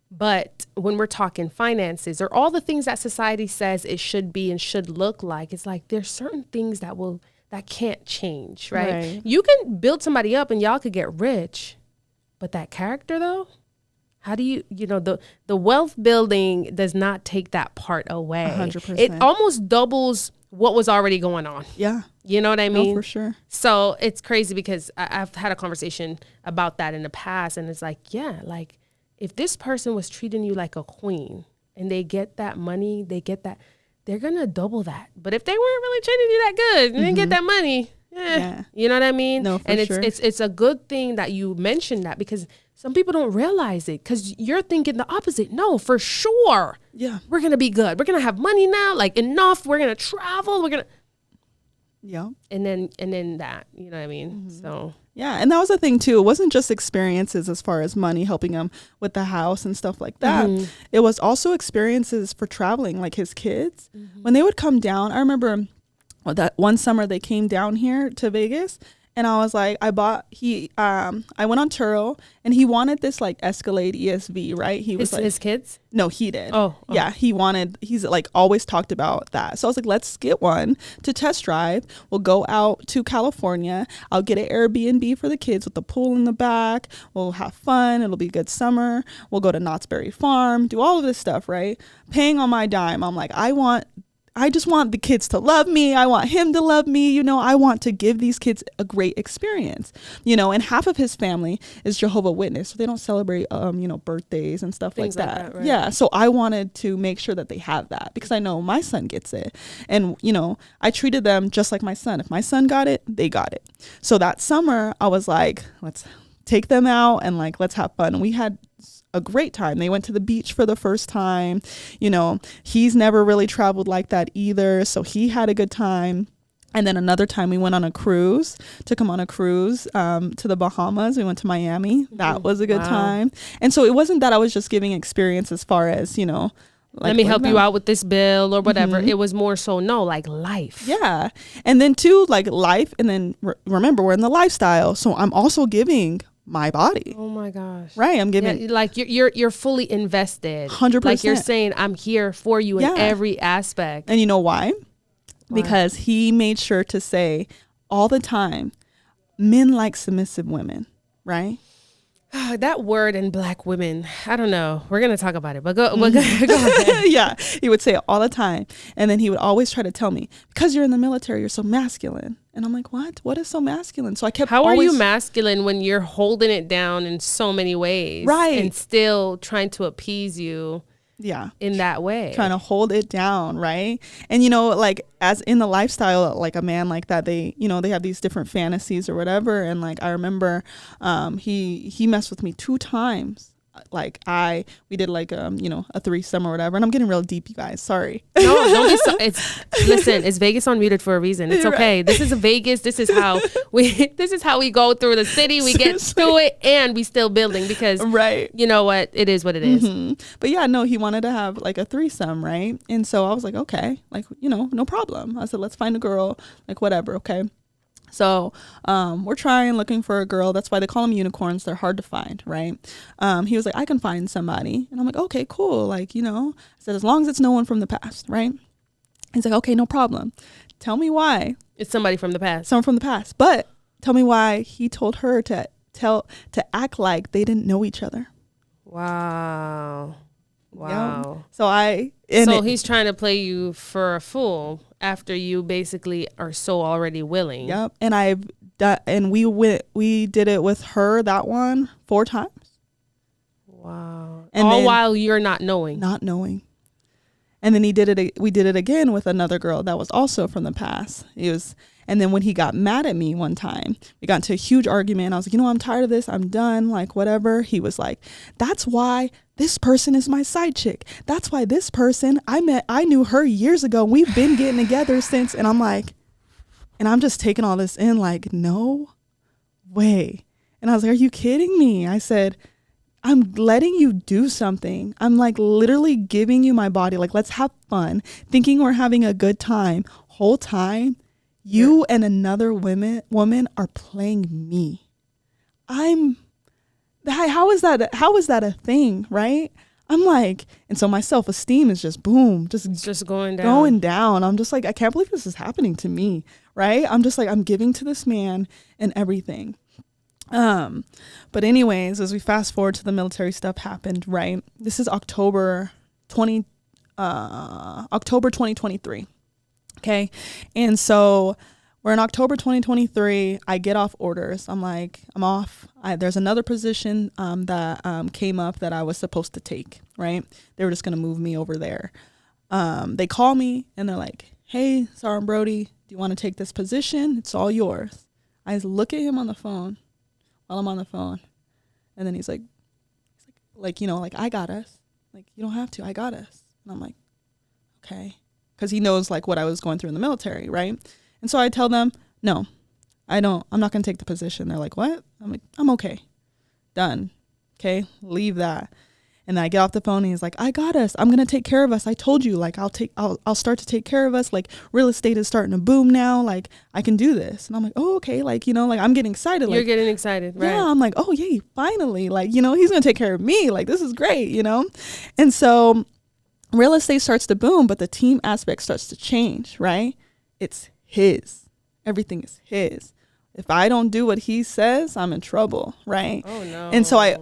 But when we're talking finances or all the things that society says it should be and should look like, it's like there's certain things that can't change, right? You can build somebody up and y'all could get rich, but that character though, how do you know, the wealth building does not take that part away. 100%. It almost doubles what was already going on. Yeah. You know what I mean? No, for sure. So it's crazy because I've had a conversation about that in the past. And it's like, yeah, like if this person was treating you like a queen and they get that money, they're going to double that. But if they weren't really treating you that good and didn't get that money, you know what I mean? No, for sure. It's a good thing that you mentioned that because some people don't realize it because you're thinking the opposite. No, for sure. Yeah. We're going to be good. We're going to have money now, like enough. We're going to travel. We're going to. Yeah. And then that, you know what I mean? So. Yeah. And that was the thing too. It wasn't just experiences as far as money, helping him with the house and stuff like that. It was also experiences for traveling, like his kids. When they would come down, I remember that one summer they came down here to Vegas. And I was like, I went on Turo, and he wanted this like Escalade ESV, right? He was like, his kids? No, he did. Oh. Yeah, he's like always talked about that. So I was like, let's get one to test drive. We'll go out to California. I'll get an Airbnb for the kids with the pool in the back. We'll have fun. It'll be a good summer. We'll go to Knott's Berry Farm, do all of this stuff, right? Paying on my dime. I'm like, I just want the kids to love me. I want him to love me. I want to give these kids a great experience, and half of his family is Jehovah's Witness. So they don't celebrate, birthdays and stuff like that. Right? Yeah. So I wanted to make sure that they have that, because I know my son gets it. And, I treated them just like my son. If my son got it, they got it. So that summer I was like, let's take them out and like, let's have fun. And we had a great time. They went to the beach for the first time. He's never really traveled like that either, so he had a good time. And then another time we went on a cruise, took him on a cruise to the Bahamas. We went to Miami. That was a good time. And so it wasn't that I was just giving experience as far as, like, let me help you out with this bill or whatever. It was more so, like life. Yeah. And then too, like life. And then remember, we're in the lifestyle. So I'm also giving my body. Oh my gosh. Right. I'm giving, yeah, like you're fully invested. 100%. Like you're saying, I'm here for you in every aspect. And you know why? Because he made sure to say all the time, men like submissive women, right? That word in Black women, I don't know. We're going to talk about it, but go ahead. Yeah, he would say it all the time. And then he would always try to tell me, because you're in the military, you're so masculine. And I'm like, what? What is so masculine? So I kept How are you masculine when you're holding it down in so many ways? Right. And still trying to appease you. Yeah. In that way. Trying to hold it down, right? And, like, as in the lifestyle, like a man like that, they, they have these different fantasies or whatever. And, like, I remember he messed with me 2 times. Like we did like a threesome or whatever, and I'm getting real deep, you guys. Sorry. No, don't be so. Listen, it's Vegas Unmuted for a reason. It's okay. Right. This is a Vegas. This is how we go through the city. We get through it, and we still building because you know what? It is what it is. Mm-hmm. But yeah, no, he wanted to have like a threesome, right? And so I was like, okay, like no problem. I said, let's find a girl, like whatever, okay. So we're looking for a girl. That's why they call them unicorns. They're hard to find, right? He was like, I can find somebody. And I'm like, okay, cool. Like, I said, as long as it's no one from the past, right? He's like, okay, no problem. Tell me why. It's somebody from the past. Someone from the past. But tell me why he told her to act like they didn't know each other. Wow. So he's trying to play you for a fool after you basically are so already willing. Yep. And we did it with her, that one, 4 times. Wow. And all while you're not knowing. And then we did it again with another girl that was also from the past. And then when he got mad at me one time, we got into a huge argument. I was like, I'm tired of this. I'm done. Like, whatever. He was like, that's why this person is my side chick. That's why this person I knew her years ago. We've been getting together since. And I'm like, and I'm just taking all this in like, no way. And I was like, are you kidding me? I said, I'm letting you do something. I'm like literally giving you my body. Like, let's have fun. Thinking we're having a good time. Whole time, you and another woman are playing me. How is that a thing, right? I'm like, and so my self-esteem is just boom, just going down. I'm just like, I can't believe this is happening to me, right? I'm just like, I'm giving to this man and everything. But anyways, as we fast forward to the military stuff happened, right? This is October 2023. Okay. And so we're in October 2023. I get off orders. I'm like, I'm off. There's another position that came up that I was supposed to take, right? They were just going to move me over there. They call me and they're like, hey, Sergeant Brodie, do you want to take this position? It's all yours. I just look at him on the phone while I'm on the phone. And then he's like, I got us. Like, you don't have to. I got us. And I'm like, okay. Because he knows like what I was going through in the military, right? And so I tell them, no, I'm not going to take the position. They're like, what? I'm like, I'm okay. Done. Okay. Leave that. And then I get off the phone and he's like, I got us. I'm going to take care of us. I told you, like, I'll start to take care of us. Like, real estate is starting to boom now. Like, I can do this. And I'm like, oh, okay. Like, you know, like, I'm getting excited. You're like, getting excited, right? Yeah. I'm like, oh, yay, finally. Like, you know, he's going to take care of me. Like, this is great, you know? And so real estate starts to boom, but the team aspect starts to change, right? It's his. Everything is his. If I don't do what he says, I'm in trouble, right? Oh no. And so I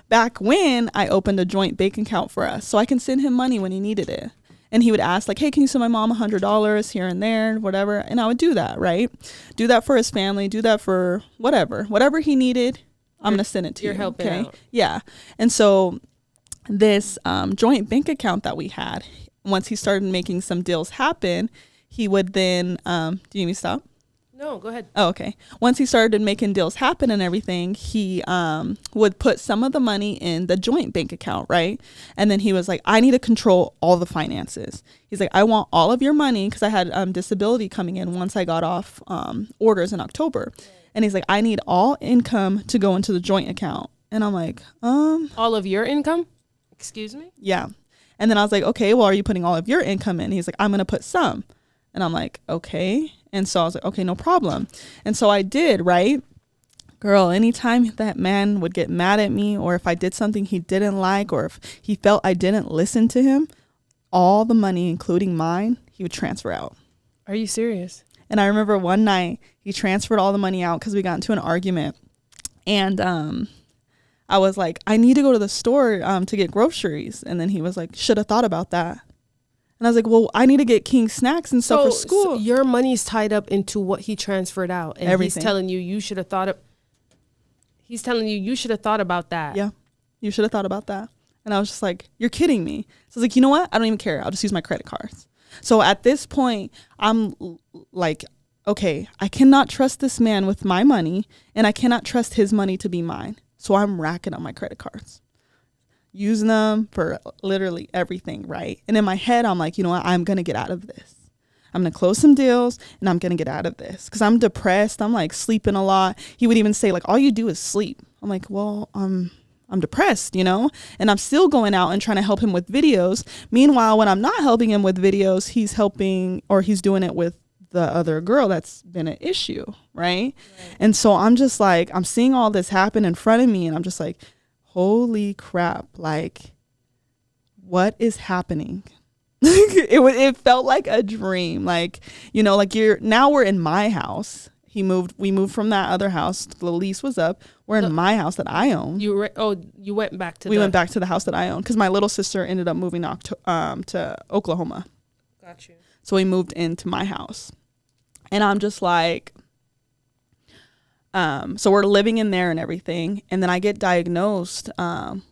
back when I opened a joint bank account for us so I can send him money when he needed it. And he would ask like, hey, can you send my mom $100 here and there, whatever? And I would do that, right? Do that for his family, do that for whatever he needed. I'm going to send it to you. You're helping out. Yeah. And so this joint bank account that we had, once he started making some deals happen, he would then, do you need me to stop? No, go ahead. Oh, okay. Once he started making deals happen and everything, he would put some of the money in the joint bank account, right? And then he was like, I need to control all the finances. He's like, I want all of your money because I had disability coming in once I got off orders in October. And he's like, I need all income to go into the joint account. And I'm like, All of your income? Excuse me? Yeah. And then I was like, okay, well, are you putting all of your income in? He's like, I'm going to put some. And I'm like, okay. And so I was like, okay, no problem. And so I did, right? Girl, anytime that man would get mad at me or if I did something he didn't like or if he felt I didn't listen to him, all the money, including mine, he would transfer out. Are you serious? And I remember one night he transferred all the money out because we got into an argument. And I was like, I need to go to the store to get groceries. And then he was like, should have thought about that. And I was like, well, I need to get King snacks and stuff for school. So your money's tied up into what he transferred out. And Everything. He's telling you should have thought about that. Yeah, you should have thought about that. And I was just like, you're kidding me. So I was like, you know what? I don't even care. I'll just use my credit cards. So at this point, I'm like, okay, I cannot trust this man with my money and I cannot trust his money to be mine. So I'm racking up my credit cards, using them for literally everything, right? And in my head, I'm like, you know what? I'm going to get out of this. I'm going to close some deals and I'm going to get out of this because I'm depressed. I'm like sleeping a lot. He would even say like, all you do is sleep. I'm like, well, I'm depressed, you know, and I'm still going out and trying to help him with videos. Meanwhile, when I'm not helping him with videos, he's helping or he's doing it with the other girl that's been an issue, right? And so I'm just like, I'm seeing all this happen in front of me and I'm just like, holy crap, like what is happening? It felt like a dream, like, you know, like now we're in my house. We moved from that other house. The lease was up. We're in my house that I own. You went back to went back to the house that I own because my little sister ended up moving to Oklahoma. Got you. So we moved into my house. And I'm just like, so we're living in there and everything. And then I get diagnosed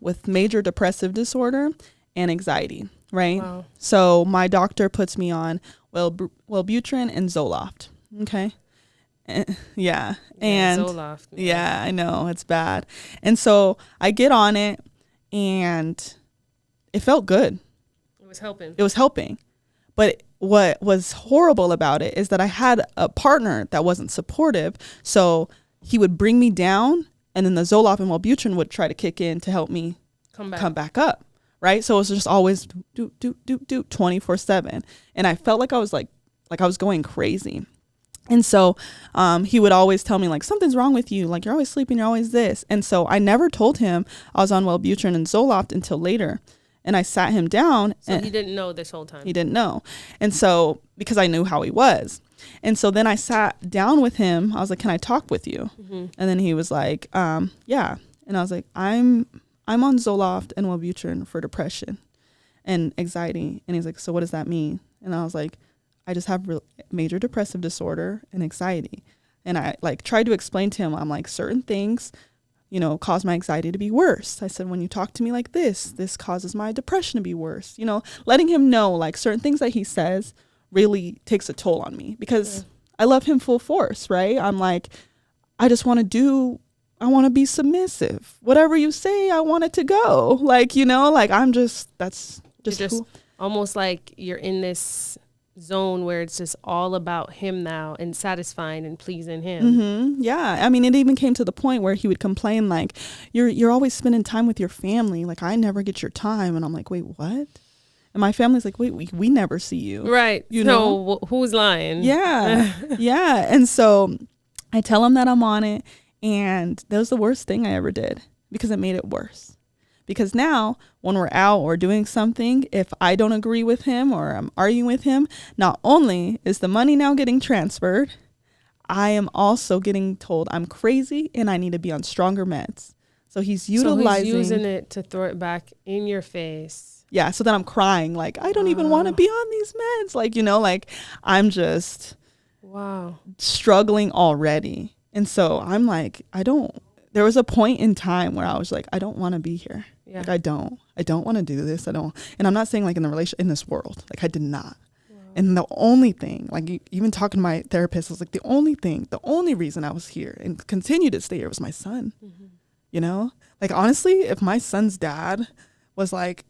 with major depressive disorder and anxiety, right? Wow. So my doctor puts me on Wellbutrin and Zoloft. Okay. Yeah. And Zoloft. Yeah, I know. It's bad. And so I get on it and it felt good. It was helping. But what was horrible about it is that I had a partner that wasn't supportive. So he would bring me down and then the Zoloft and Wellbutrin would try to kick in to help me come back up. Right. So it was just always do 24/7. And I felt like I was like I was going crazy. And so he would always tell me like, something's wrong with you. Like, you're always sleeping. You're always this. And so I never told him I was on Wellbutrin and Zoloft until later. And I sat him down. So he didn't know this whole time. He didn't know. And so because I knew how he was. And so then I sat down with him. I was like, can I talk with you? Mm-hmm. And then he was like, yeah. And I was like, I'm on Zoloft and Wellbutrin for depression and anxiety. And he's like, so what does that mean? And I was like, I just have major depressive disorder and anxiety. And I like tried to explain to him, I'm like, certain things, you know, cause my anxiety to be worse. I said, when you talk to me like this causes my depression to be worse. You know, letting him know like certain things that he says really takes a toll on me because I love him full force, right? I'm like, I want to be submissive. Whatever you say, I want it to go. Like, you know, like that's just almost like you're in this zone where it's just all about him now and satisfying and pleasing him. Mm-hmm. Yeah. I mean, it even came to the point where he would complain like, you're always spending time with your family. Like, I never get your time. And I'm like, wait, what? And my family's like, wait, we never see you. Right. You know? Who's lying? Yeah. Yeah. And so I tell him that I'm on it. And that was the worst thing I ever did because it made it worse. Because now when we're out or doing something, if I don't agree with him or I'm arguing with him, not only is the money now getting transferred, I am also getting told I'm crazy and I need to be on stronger meds. So he's utilizing. So he's using it to throw it back in your face. Yeah. So then I'm crying like, I don't even want to be on these meds. Like, you know, like I'm just struggling already. And so I'm like, there was a point in time where I was like, I don't want to be here. Yeah. Like, I don't want to do this. And I'm not saying like in this world, like I did not. Wow. And the only thing, like even talking to my therapist, I was like, the only reason I was here and continue to stay here was my son. Mm-hmm. You know, like honestly, if my son's dad was like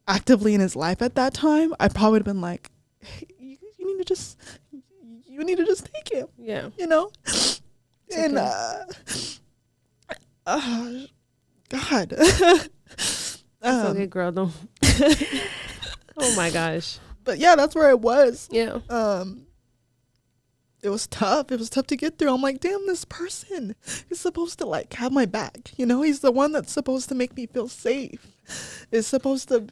actively in his life at that time, I probably would have been like, hey, you need to just take him. Yeah. You know? And God. It's okay, girl. Don't. Oh my gosh. But yeah, that's where I was. Yeah. It was tough. It was tough to get through. I'm like, damn, this person is supposed to like have my back. You know, he's the one that's supposed to make me feel safe. Is supposed to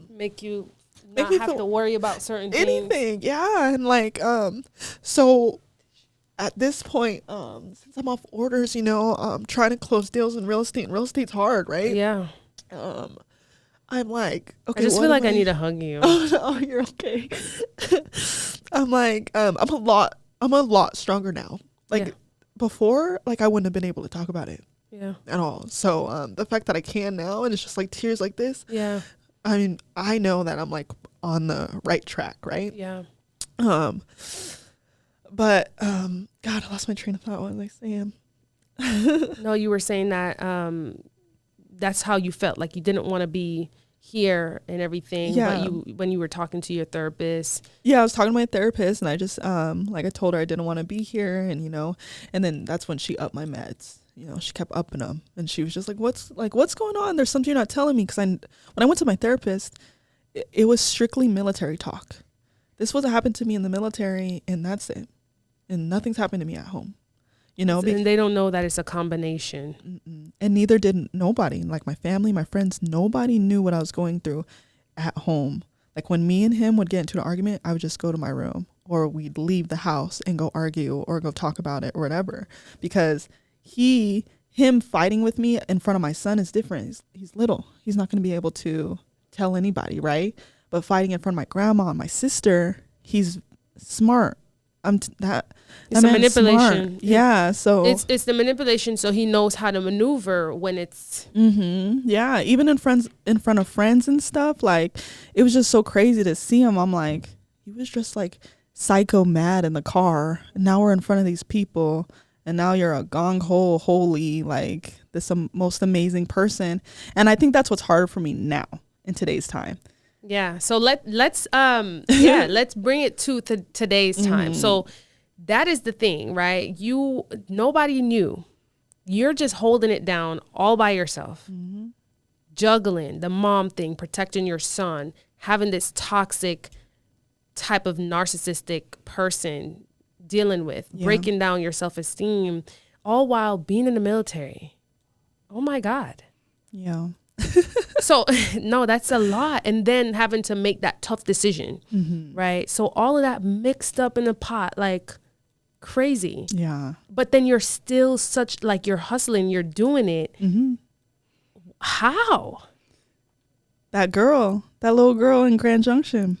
make you not have to worry about certain anything. things. Yeah, and like so. At this point, since I'm off orders, you know, trying to close deals in real estate, and real estate's hard, right? Yeah. I'm like, okay. I just feel like I need to hug you. Oh, you're okay. I'm like, I'm a lot stronger now. Like before, like I wouldn't have been able to talk about it. Yeah. At all. So the fact that I can now, and it's just like tears like this. Yeah. I mean, I know that I'm like on the right track, right? Yeah. But God, I lost my train of thought. What was I saying? No, you were saying that that's how you felt, like you didn't want to be here and everything. Yeah. But when you were talking to your therapist. Yeah, I was talking to my therapist, and I just like I told her I didn't want to be here, and you know, and then that's when she upped my meds. You know, she kept upping them, and she was just like, what's going on? There's something you're not telling me. Because when I went to my therapist, it was strictly military talk. This was what happened to me in the military, and that's it. And nothing's happened to me at home, you know. And they don't know that it's a combination. And neither did nobody, like my family, my friends. Nobody knew what I was going through at home. Like when me and him would get into an argument, I would just go to my room, or we'd leave the house and go argue or go talk about it or whatever. Because him fighting with me in front of my son is different. He's little. He's not going to be able to tell anybody, right? But fighting in front of my grandma and my sister, he's smart. It's the manipulation. Smart. Yeah, so it's the manipulation. So he knows how to maneuver when it's. Yeah, even in front of friends and stuff. Like it was just so crazy to see him. I'm like, he was just like psycho mad in the car. And now we're in front of these people, and now you're a gong ho holy like this most amazing person. And I think that's what's harder for me now in today's time. Yeah. So let's bring it to today's time. So that is the thing, right? Nobody knew. You're just holding it down all by yourself. Juggling the mom thing, protecting your son, having this toxic type of narcissistic person dealing with, breaking down your self-esteem, all while being in the military. Oh my God. Yeah. So, no, that's a lot. And then having to make that tough decision, right? So all of that mixed up in a pot, like crazy. Yeah. But then you're still you're hustling, you're doing it. How? That little girl in Grand Junction.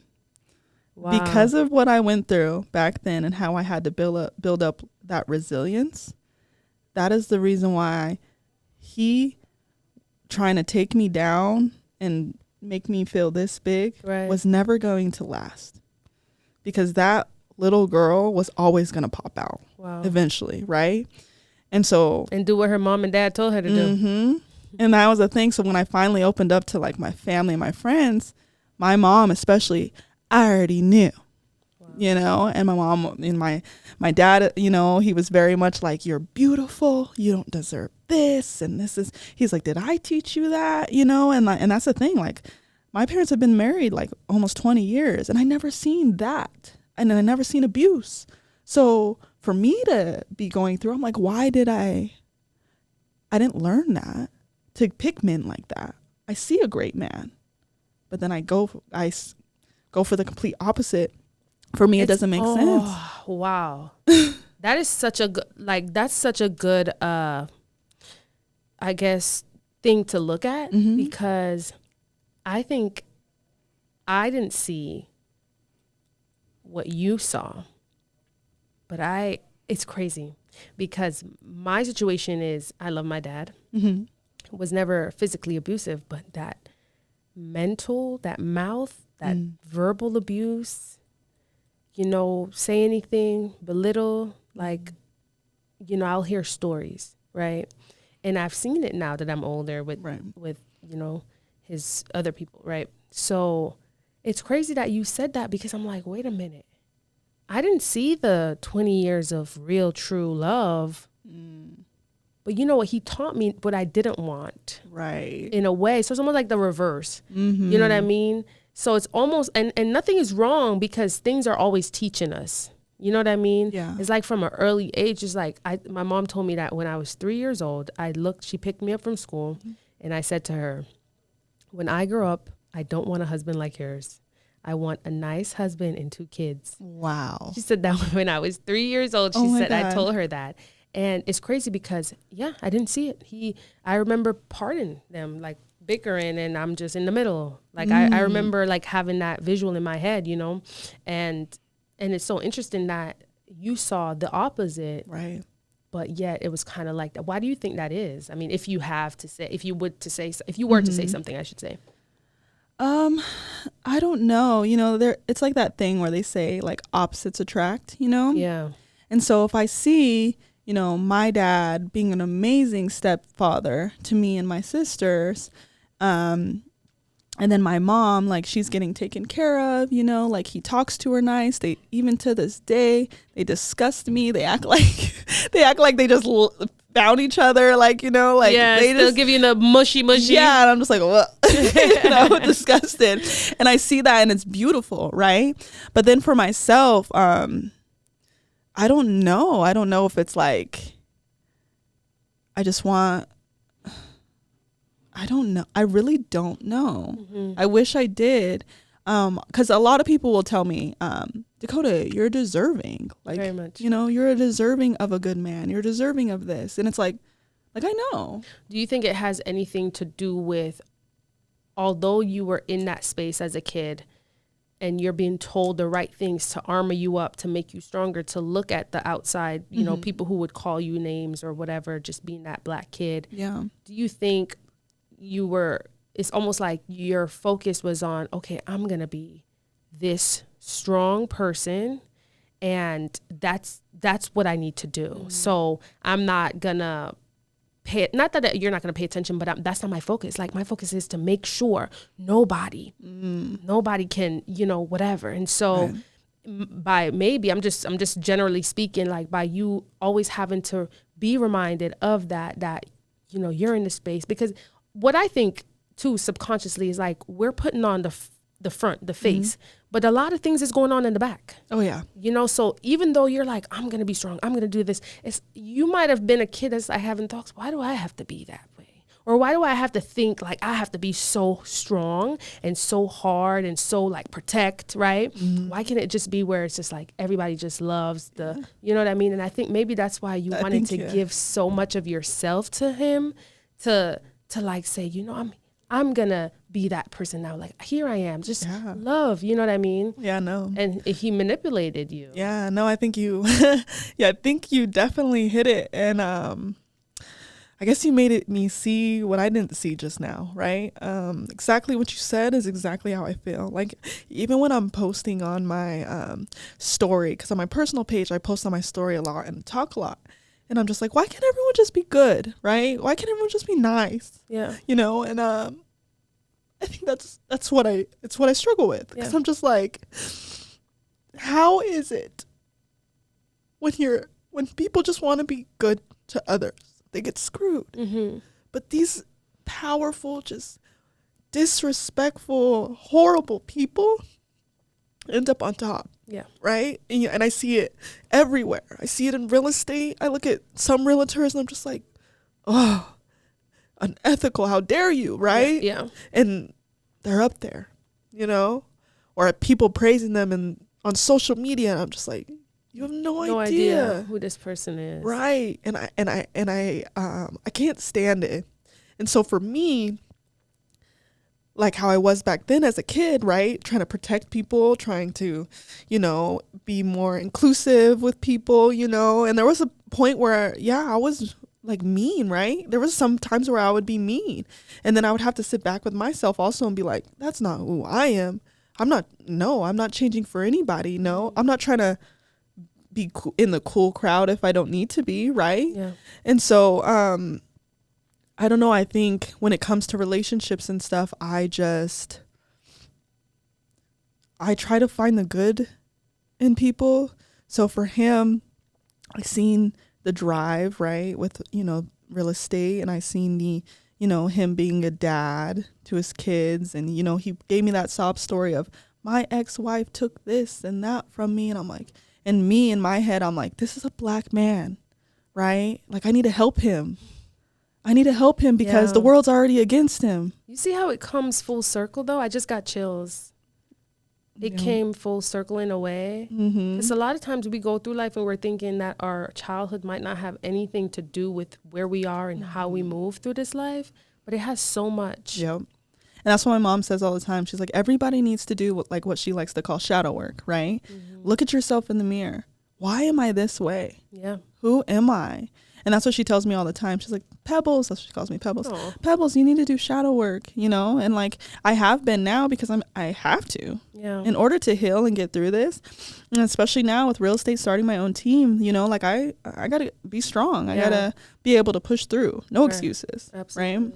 Wow. Because of what I went through back then and how I had to build up that resilience, that is the reason why he trying to take me down and make me feel this big was never going to last, because that little girl was always going to pop out eventually, right? And do what her mom and dad told her to do. And that was the thing. So when I finally opened up to like my family and my friends, my mom especially, I already knew. you know, and my mom and my dad, you know, he was very much like, you're beautiful, you don't deserve this, and he's like, did I teach you that, you know? And that's the thing, like, my parents have been married like almost 20 years, and I never seen that, and I never seen abuse. So for me to be going through, I'm like, why did I didn't learn that, to pick men like that. I see a great man, but then I go for the complete opposite. For me, it doesn't make sense. Wow. That is such a good, that's such a good, I guess, thing to look at, because I think I didn't see what you saw, but it's crazy because my situation is, I love my dad, was never physically abusive, but that mental, that mouth, that verbal abuse, you know, say anything, belittle, like, you know, I'll hear stories, right? And I've seen it now that I'm older with, you know, his other people, right? So it's crazy that you said that, because I'm like, wait a minute. I didn't see the 20 years of real, true love. But you know what? He taught me what I didn't want. Right. In a way. So it's almost like the reverse. You know what I mean? So it's almost, and nothing is wrong, because things are always teaching us. You know what I mean? Yeah. It's like from an early age, it's like, my mom told me that when I was 3 years old, she picked me up from school, and I said to her, when I grow up, I don't want a husband like yours. I want a nice husband and 2 kids. Wow. She said that when I was 3 years old. She said, God. I told her that. And it's crazy because, I didn't see it. I remember parting them, like bickering, and I'm just in the middle. Like, I remember like having that visual in my head, you know, and it's so interesting that you saw the opposite. Right. But yet it was kind of like that. Why do you think that is? I mean, if you were to say something, I should say. I don't know. You know, it's like that thing where they say like opposites attract, you know? Yeah. And so if I see, you know, my dad being an amazing stepfather to me and my sisters, and then my mom, like, she's getting taken care of, you know, like, he talks to her nice. Even to this day, they disgust me. They act like they just found each other, like, you know, like, they still give you the mushy. Yeah, and I'm just like, what? You know, disgusted. And I see that, and it's beautiful, right? But then for myself, I don't know. I don't know if it's like, I don't know. I really don't know. I wish I did. Because a lot of people will tell me, Dakota, you're deserving. Like, very much. You know, you're deserving of a good man. You're deserving of this. And it's like I know. Do you think it has anything to do with, although you were in that space as a kid and you're being told the right things to armor you up, to make you stronger, to look at the outside, you know, people who would call you names or whatever, just being that black kid. Yeah. Do you think it's almost like your focus was on, okay, I'm going to be this strong person, and that's what I need to do. So I'm not going to not that you're not going to pay attention, but that's not my focus. Like, my focus is to make sure nobody can, you know, whatever. And so I'm just generally speaking, like, by you always having to be reminded of that, you know, you're in the space, because what I think too subconsciously is like, we're putting on the front, the face, but a lot of things is going on in the back. Oh yeah. You know, so even though you're like, I'm going to be strong, I'm going to do this, you might have been a kid that's having thoughts, why do I have to be that way? Or why do I have to think like I have to be so strong and so hard and so like protect, right? Why can't it just be where it's just like everybody just loves you know what I mean? And I think maybe that's why you wanted to give so much of yourself to him, to like say, you know, I'm gonna be that person now. Like, here I am, just love. You know what I mean? Yeah, no. And he manipulated you. Yeah, no, I think you, I think you definitely hit it. And I guess you made me see what I didn't see just now, right? Exactly what you said is exactly how I feel. Like, even when I'm posting on my story, because on my personal page, I post on my story a lot and talk a lot. And I'm just like, why can't everyone just be good, right? Why can't everyone just be nice? Yeah. You know, and I think that's what I struggle with. Because I'm just like, how is it when people just want to be good to others, they get screwed? Mm-hmm. But these powerful, just disrespectful, horrible people end up on top. Yeah. Right? And I see it everywhere. I see it in real estate. I look at some realtors and I'm just like, oh, unethical. How dare you? Right? Yeah. And they're up there, or people praising them and on social media. And I'm just like, you have no idea who this person is. Right. And I can't stand it. And so for me, like how I was back then as a kid, right? Trying to protect people, trying to, be more inclusive with people, and there was a point where, I was like mean, right? There was some times where I would be mean, and then I would have to sit back with myself also and be like, that's not who I am. I'm not changing for anybody. No, I'm not trying to be in the cool crowd if I don't need to be, right? Yeah. And so, I don't know. I think when it comes to relationships and stuff, I try to find the good in people. So for him, I seen the drive, right, with, real estate, and I seen the, him being a dad to his kids. And, he gave me that sob story of my ex-wife took this and that from me. And I'm like, and me in my head, I'm like, this is a black man, right? Like, I need to help him. Because the world's already against him. You see how it comes full circle, though? I just got chills. It came full circle in a way. Because a lot of times we go through life and we're thinking that our childhood might not have anything to do with where we are and how we move through this life, but it has so much. Yep. And that's what my mom says all the time. She's like, everybody needs to do what she likes to call shadow work, right? Look at yourself in the mirror. Why am I this way? Yeah. Who am I? And that's what she tells me all the time. She's like, Pebbles, that's what she calls me, Pebbles. Aww. Pebbles, you need to do shadow work, and like I have been now because I have to. Yeah. In order to heal and get through this, and especially now with real estate, starting my own team, like I got to be strong. I got to be able to push through. No excuses. Absolutely. Right?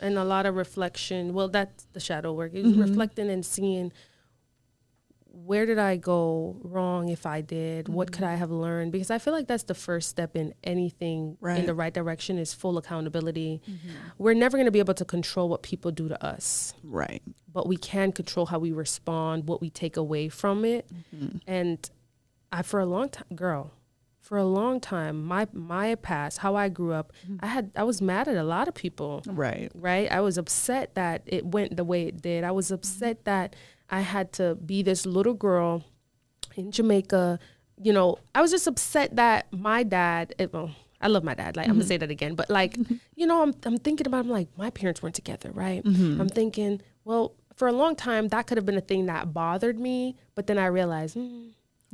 And a lot of reflection. Well, that's the shadow work. It's reflecting and seeing, where did I go wrong if I did? What could I have learned? Because I feel like that's the first step in anything in the right direction is full accountability. We're never going to be able to control what people do to us. Right. But we can control how we respond, what we take away from it. And for a long time, my past, how I grew up, I was mad at a lot of people. Right. Right. I was upset that it went the way it did. I was upset that I had to be this little girl in Jamaica. I was just upset that my dad, I love my dad. Like, I'm gonna say that again, but like, I'm thinking about, I'm like, my parents weren't together. Right. I'm thinking, well, for a long time, that could have been a thing that bothered me. But then I realized,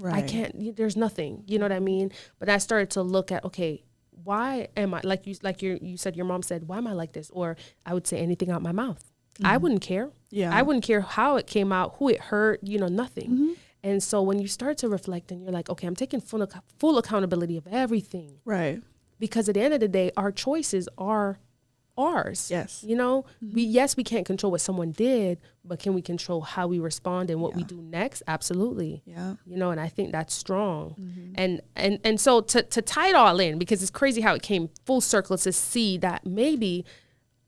I can't, there's nothing, you know what I mean? But I started to look at, okay, why am I, you said, your mom said, why am I like this? Or I would say anything out my mouth. I wouldn't care. Yeah. I wouldn't care how it came out, who it hurt, nothing. And so when you start to reflect and you're like, okay, I'm taking full accountability of everything. Right. Because at the end of the day, our choices are ours. Yes. We can't control what someone did, but can we control how we respond and what we do next? Absolutely. Yeah. And I think that's strong. And so to tie it all in, because it's crazy how it came full circle, to see that maybe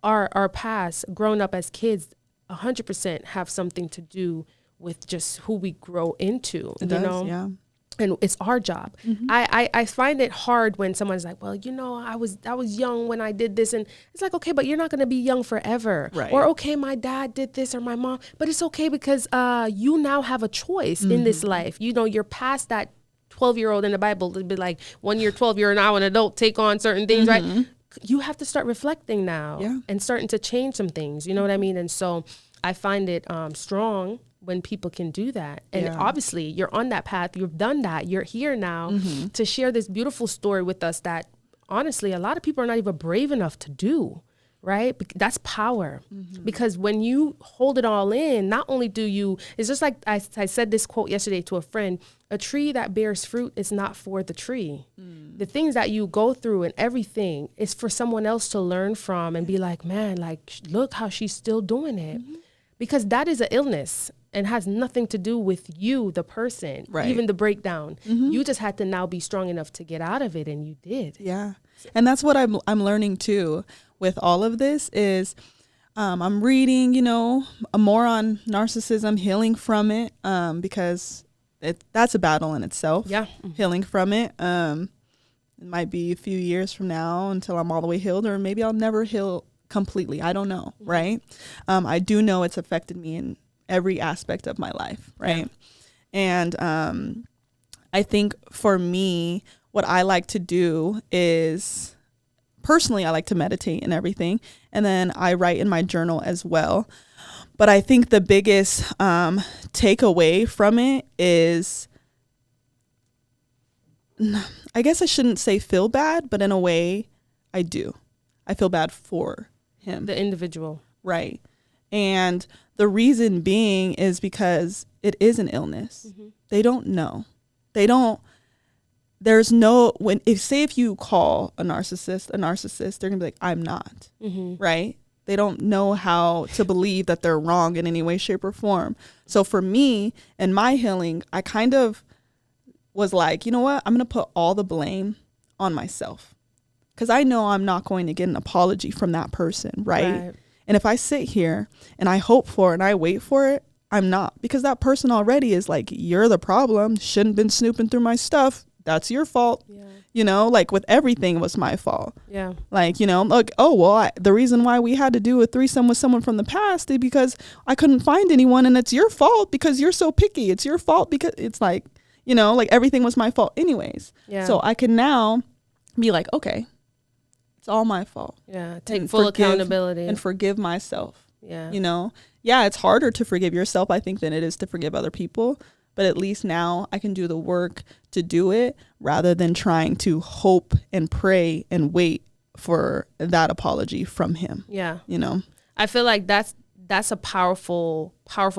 our past, growing up as kids, 100% have something to do with just who we grow into. It does, yeah. And it's our job. I find it hard when someone's like, well, I was young when I did this. And it's like, okay, but you're not going to be young forever. Right. Or, okay, my dad did this or my mom. But it's okay because you now have a choice in this life. You're past that 12-year-old in the Bible to be like, when you're 12, you're now an adult, take on certain things, right? You have to start reflecting now and starting to change some things. You know what I mean? And so I find it strong when people can do that. And obviously you're on that path. You've done that. You're here now to share this beautiful story with us that honestly, a lot of people are not even brave enough to do. Right? That's power. Because when you hold it all in, not only do you, it's just like I said this quote yesterday to a friend, a tree that bears fruit is not for the tree. The things that you go through and everything is for someone else to learn from and be like, man, like, look how she's still doing it. Because that is an illness. and has nothing to do with you, the person, Right. even the breakdown. You just had to now be strong enough to get out of it, and you did. Yeah. And that's what I'm learning too with all of this is I'm reading, more on narcissism, healing from it, because that's a battle in itself. Yeah. Healing from it. It might be a few years from now until I'm all the way healed, or maybe I'll never heal completely. I don't know, right? I do know it's affected me in every aspect of my life, right? Yeah. And I think for me, what I like to do is, personally, I like to meditate and everything, and then I write in my journal as well. But I think the biggest takeaway from it is, I guess I shouldn't say feel bad, but in a way I do. I feel bad for him. The individual. Right. And the reason being is because it is an illness. They don't know. There's no, if you call a narcissist, they're going to be like, I'm not. Right. They don't know how to believe that they're wrong in any way, shape, or form. So for me and my healing, I kind of was like, you know what? I'm going to put all the blame on myself, because I know I'm not going to get an apology from that person, right? And if I sit here and I hope for it and I wait for it, I'm not, because that person already is like, you're the problem. Shouldn't been snooping through my stuff. That's your fault. Like with everything, it was my fault. Like, the reason why we had to do a threesome with someone from the past is because I couldn't find anyone, and it's your fault because you're so picky. It's your fault because it's like, like everything was my fault anyways. So I can now be like, okay, it's all my fault. Take full accountability and forgive myself. Yeah. It's harder to forgive yourself, I think, than it is to forgive other people. But at least now I can do the work to do it, rather than trying to hope and pray and wait for that apology from him. I feel like that's a powerful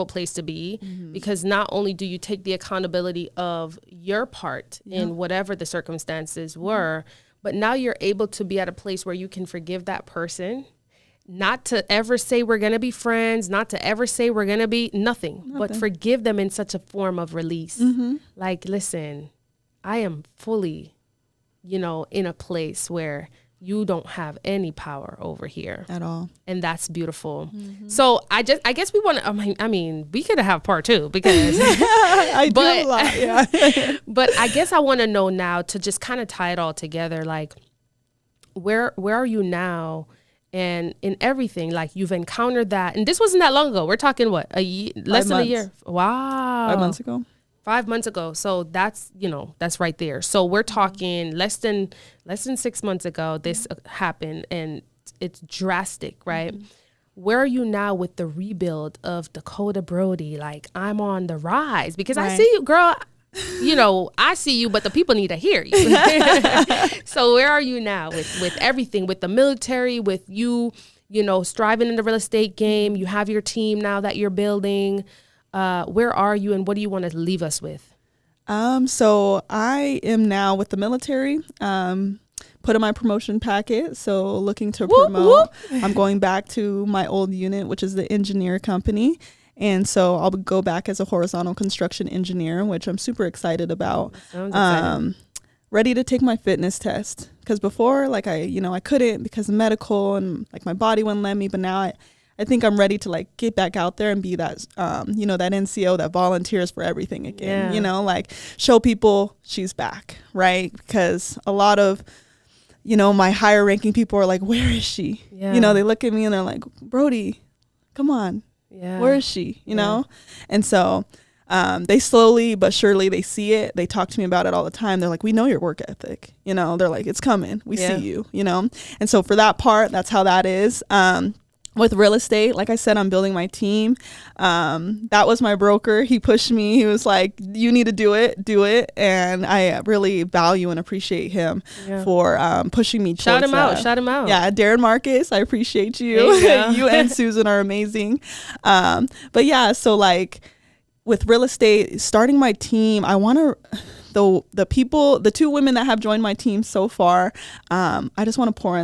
place to be, because not only do you take the accountability of your part in whatever the circumstances were, but now you're able to be at a place where you can forgive that person, not to ever say we're going to be friends, not to ever say we're going to be nothing, but forgive them in such a form of release. Like, listen, I am fully, in a place where you don't have any power over here at all. And that's beautiful. So I guess we want to, I mean, we could have part 2 because I do a lot. Yeah. But I guess I want to know now, to just kind of tie it all together, like where are you now? And in everything, like you've encountered that. And this wasn't that long ago. We're talking what, less than a year? Wow. 5 months ago. 5 months ago. So that's, that's right there. So we're talking less than 6 months ago, this happened, and it's drastic, right? Where are you now with the rebuild of Dakota Brodie? Like, I'm on the rise, because I see you, girl. I see you, but the people need to hear you. So where are you now with everything, with the military, with you, striving in the real estate game? You have your team now that you're building. Where are you, and what do you want to leave us with? So I am now with the military, put in my promotion packet. So looking to promote, I'm going back to my old unit, which is the engineer company. And so I'll go back as a horizontal construction engineer, which I'm super excited about. Ready to take my fitness test, because before, like I couldn't because of medical, and like my body wouldn't let me. But now I think I'm ready to like get back out there and be that, that NCO that volunteers for everything again, like show people she's back. Right. Because a lot of, my higher ranking people are like, where is she? They look at me and they're like, Brodie, come on. Where is she? And so they slowly but surely, they see it. They talk to me about it all the time. They're like, we know your work ethic. They're like, it's coming. We see you, And so for that part, that's how that is. With real estate, like I said, I'm building my team. That was my broker. He pushed me. He was like, you need to do it. And I really value and appreciate him for pushing me. Shout him out. Yeah, Darren Marcus, I appreciate you. You and Susan are amazing. But yeah, so like with real estate, starting my team, I want to... The 2 women that have joined my team so far, I just want to pour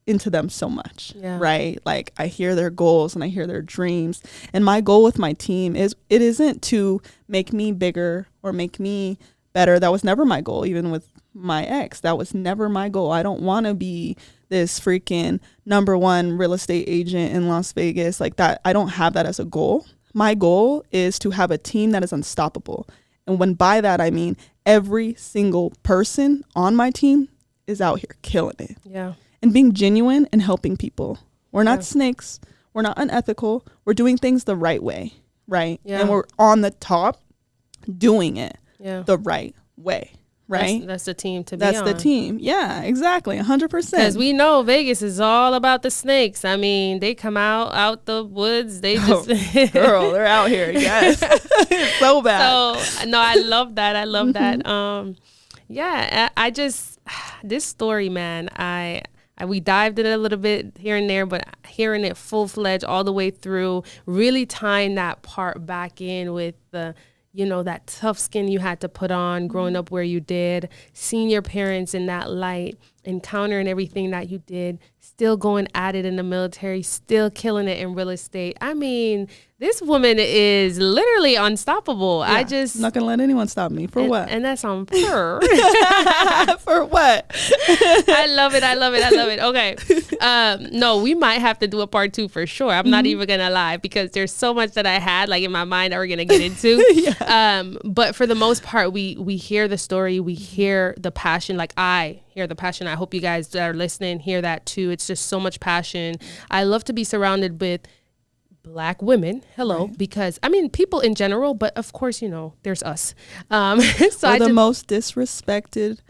into them so much, Yeah. right? Like I hear their goals and I hear their dreams. And my goal with my team is it isn't to make me bigger or make me better. That was never my goal, even with my ex. That was never my goal. I don't want to be this freaking #1 real estate agent in Las Vegas like that. I don't have that as a goal. My goal is to have a team that is unstoppable. And when by that, I mean every single person on my team is out here killing it. Yeah. And being genuine and helping people. We're not snakes. We're not unethical. We're doing things the right way, right? Yeah. And we're on the top doing it the right way, right? That's the team to be That's on. the team. Yeah, exactly. 100%. Because we know Vegas is all about the snakes. I mean, they come out the woods. They just girl, they're out here. Yes. It's so bad. So no, I love that. I love that. Yeah, I just this story, man. We dived in a little bit here and there, but hearing it full-fledged all the way through, really tying that part back in with the, you know, that tough skin you had to put on growing up where you did, seeing your parents in that light, encountering everything that you did, still going at it in the military, still killing it in real estate. I mean, this woman is literally unstoppable. Yeah, I just not gonna let anyone stop me for what? And that's on her. For what? I love it. I love it. I love it. Okay. No, we might have to do a part 2 for sure. I'm not even gonna lie, because there's so much that I had like in my mind that we're gonna get into. But for the most part, we hear the story, we hear the passion. Like I hear the passion. I hope you guys that are listening hear that too. It's just so much passion. I love to be surrounded with Black women, because I mean people in general, but of course, you know, there's us. So we're the most disrespected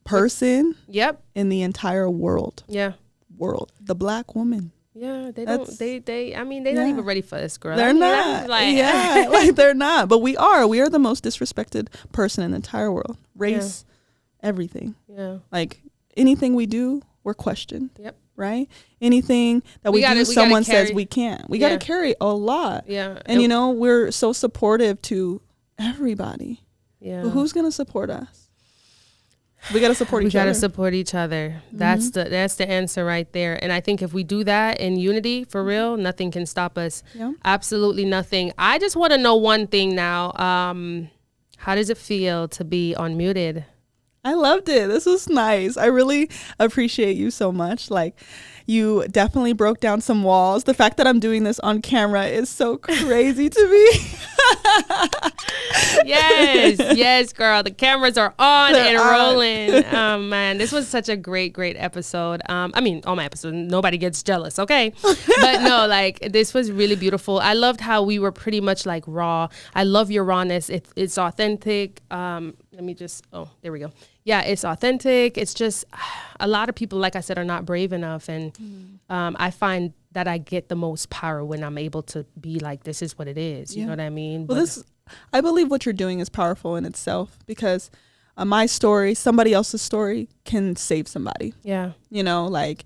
person in the entire world. The Black woman. Yeah, they don't. They. I mean, they're not even ready for this, girl. They're not. Like they're not. But we are. We are the most disrespected person in the entire world. Race, everything. Yeah. Like anything we do, we're questioned. Yep. Right. Anything that we do, someone says we can't. We got to carry a lot. Yeah. And you know, we're so supportive to everybody. Yeah. But who's gonna support us? We got to support each other. We got to support each other. That's the answer right there. And I think if we do that in unity, for real, nothing can stop us. Yeah. Absolutely nothing. I just want to know one thing now. How does it feel to be unmuted? I loved it. This was nice. I really appreciate you so much. Like, you definitely broke down some walls. The fact that I'm doing this on camera is so crazy to me. Yes, girl. The cameras are on and rolling. Oh, man, this was such a great episode. I mean, all my episodes, nobody gets jealous, okay? But no, like, this was really beautiful. I loved how we were pretty much like raw. I love your rawness. It's authentic. Let me just, there we go. Yeah, it's authentic. It's just a lot of people, like I said, are not brave enough. And I find that I get the most power when I'm able to be like, this is what it is. You know what I mean? Well, I believe what you're doing is powerful in itself, because my story, somebody else's story can save somebody. Yeah. You know, like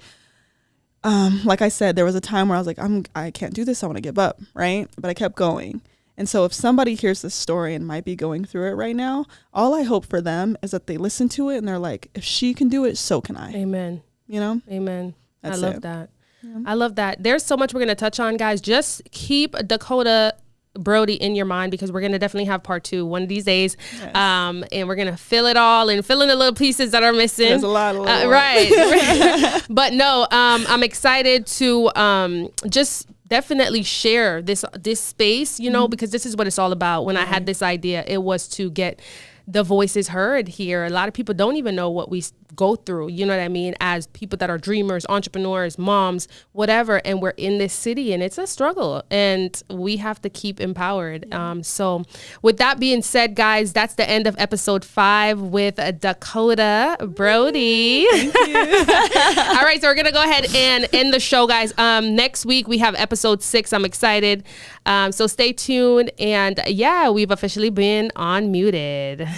I said, there was a time where I was like, I can't do this. I want to give up. Right. But I kept going. And so if somebody hears this story and might be going through it right now, all I hope for them is that they listen to it and they're like, if she can do it, so can I. Amen. You know? Amen. I love that. Yeah. I love that. There's so much we're going to touch on, guys. Just keep Dakota Brodie in your mind, because we're going to definitely have part 2 one of these days. Yes. And we're going to fill it all and fill in the little pieces that are missing. There's a lot of right. But no, I'm excited to just definitely share this space, you know, because this is what it's all about. When I had this idea, it was to get the voices heard here. A lot of people don't even know what we go through, you know what I mean, as people that are dreamers, entrepreneurs, moms, whatever, and we're in this city and it's a struggle and we have to keep empowered. So with that being said, guys, that's the end of episode 5 with Dakota Brodie. Thank you. All right, so we're gonna go ahead and end the show, guys. Next week we have episode 6. I'm excited. So stay tuned, and yeah, we've officially been unmuted.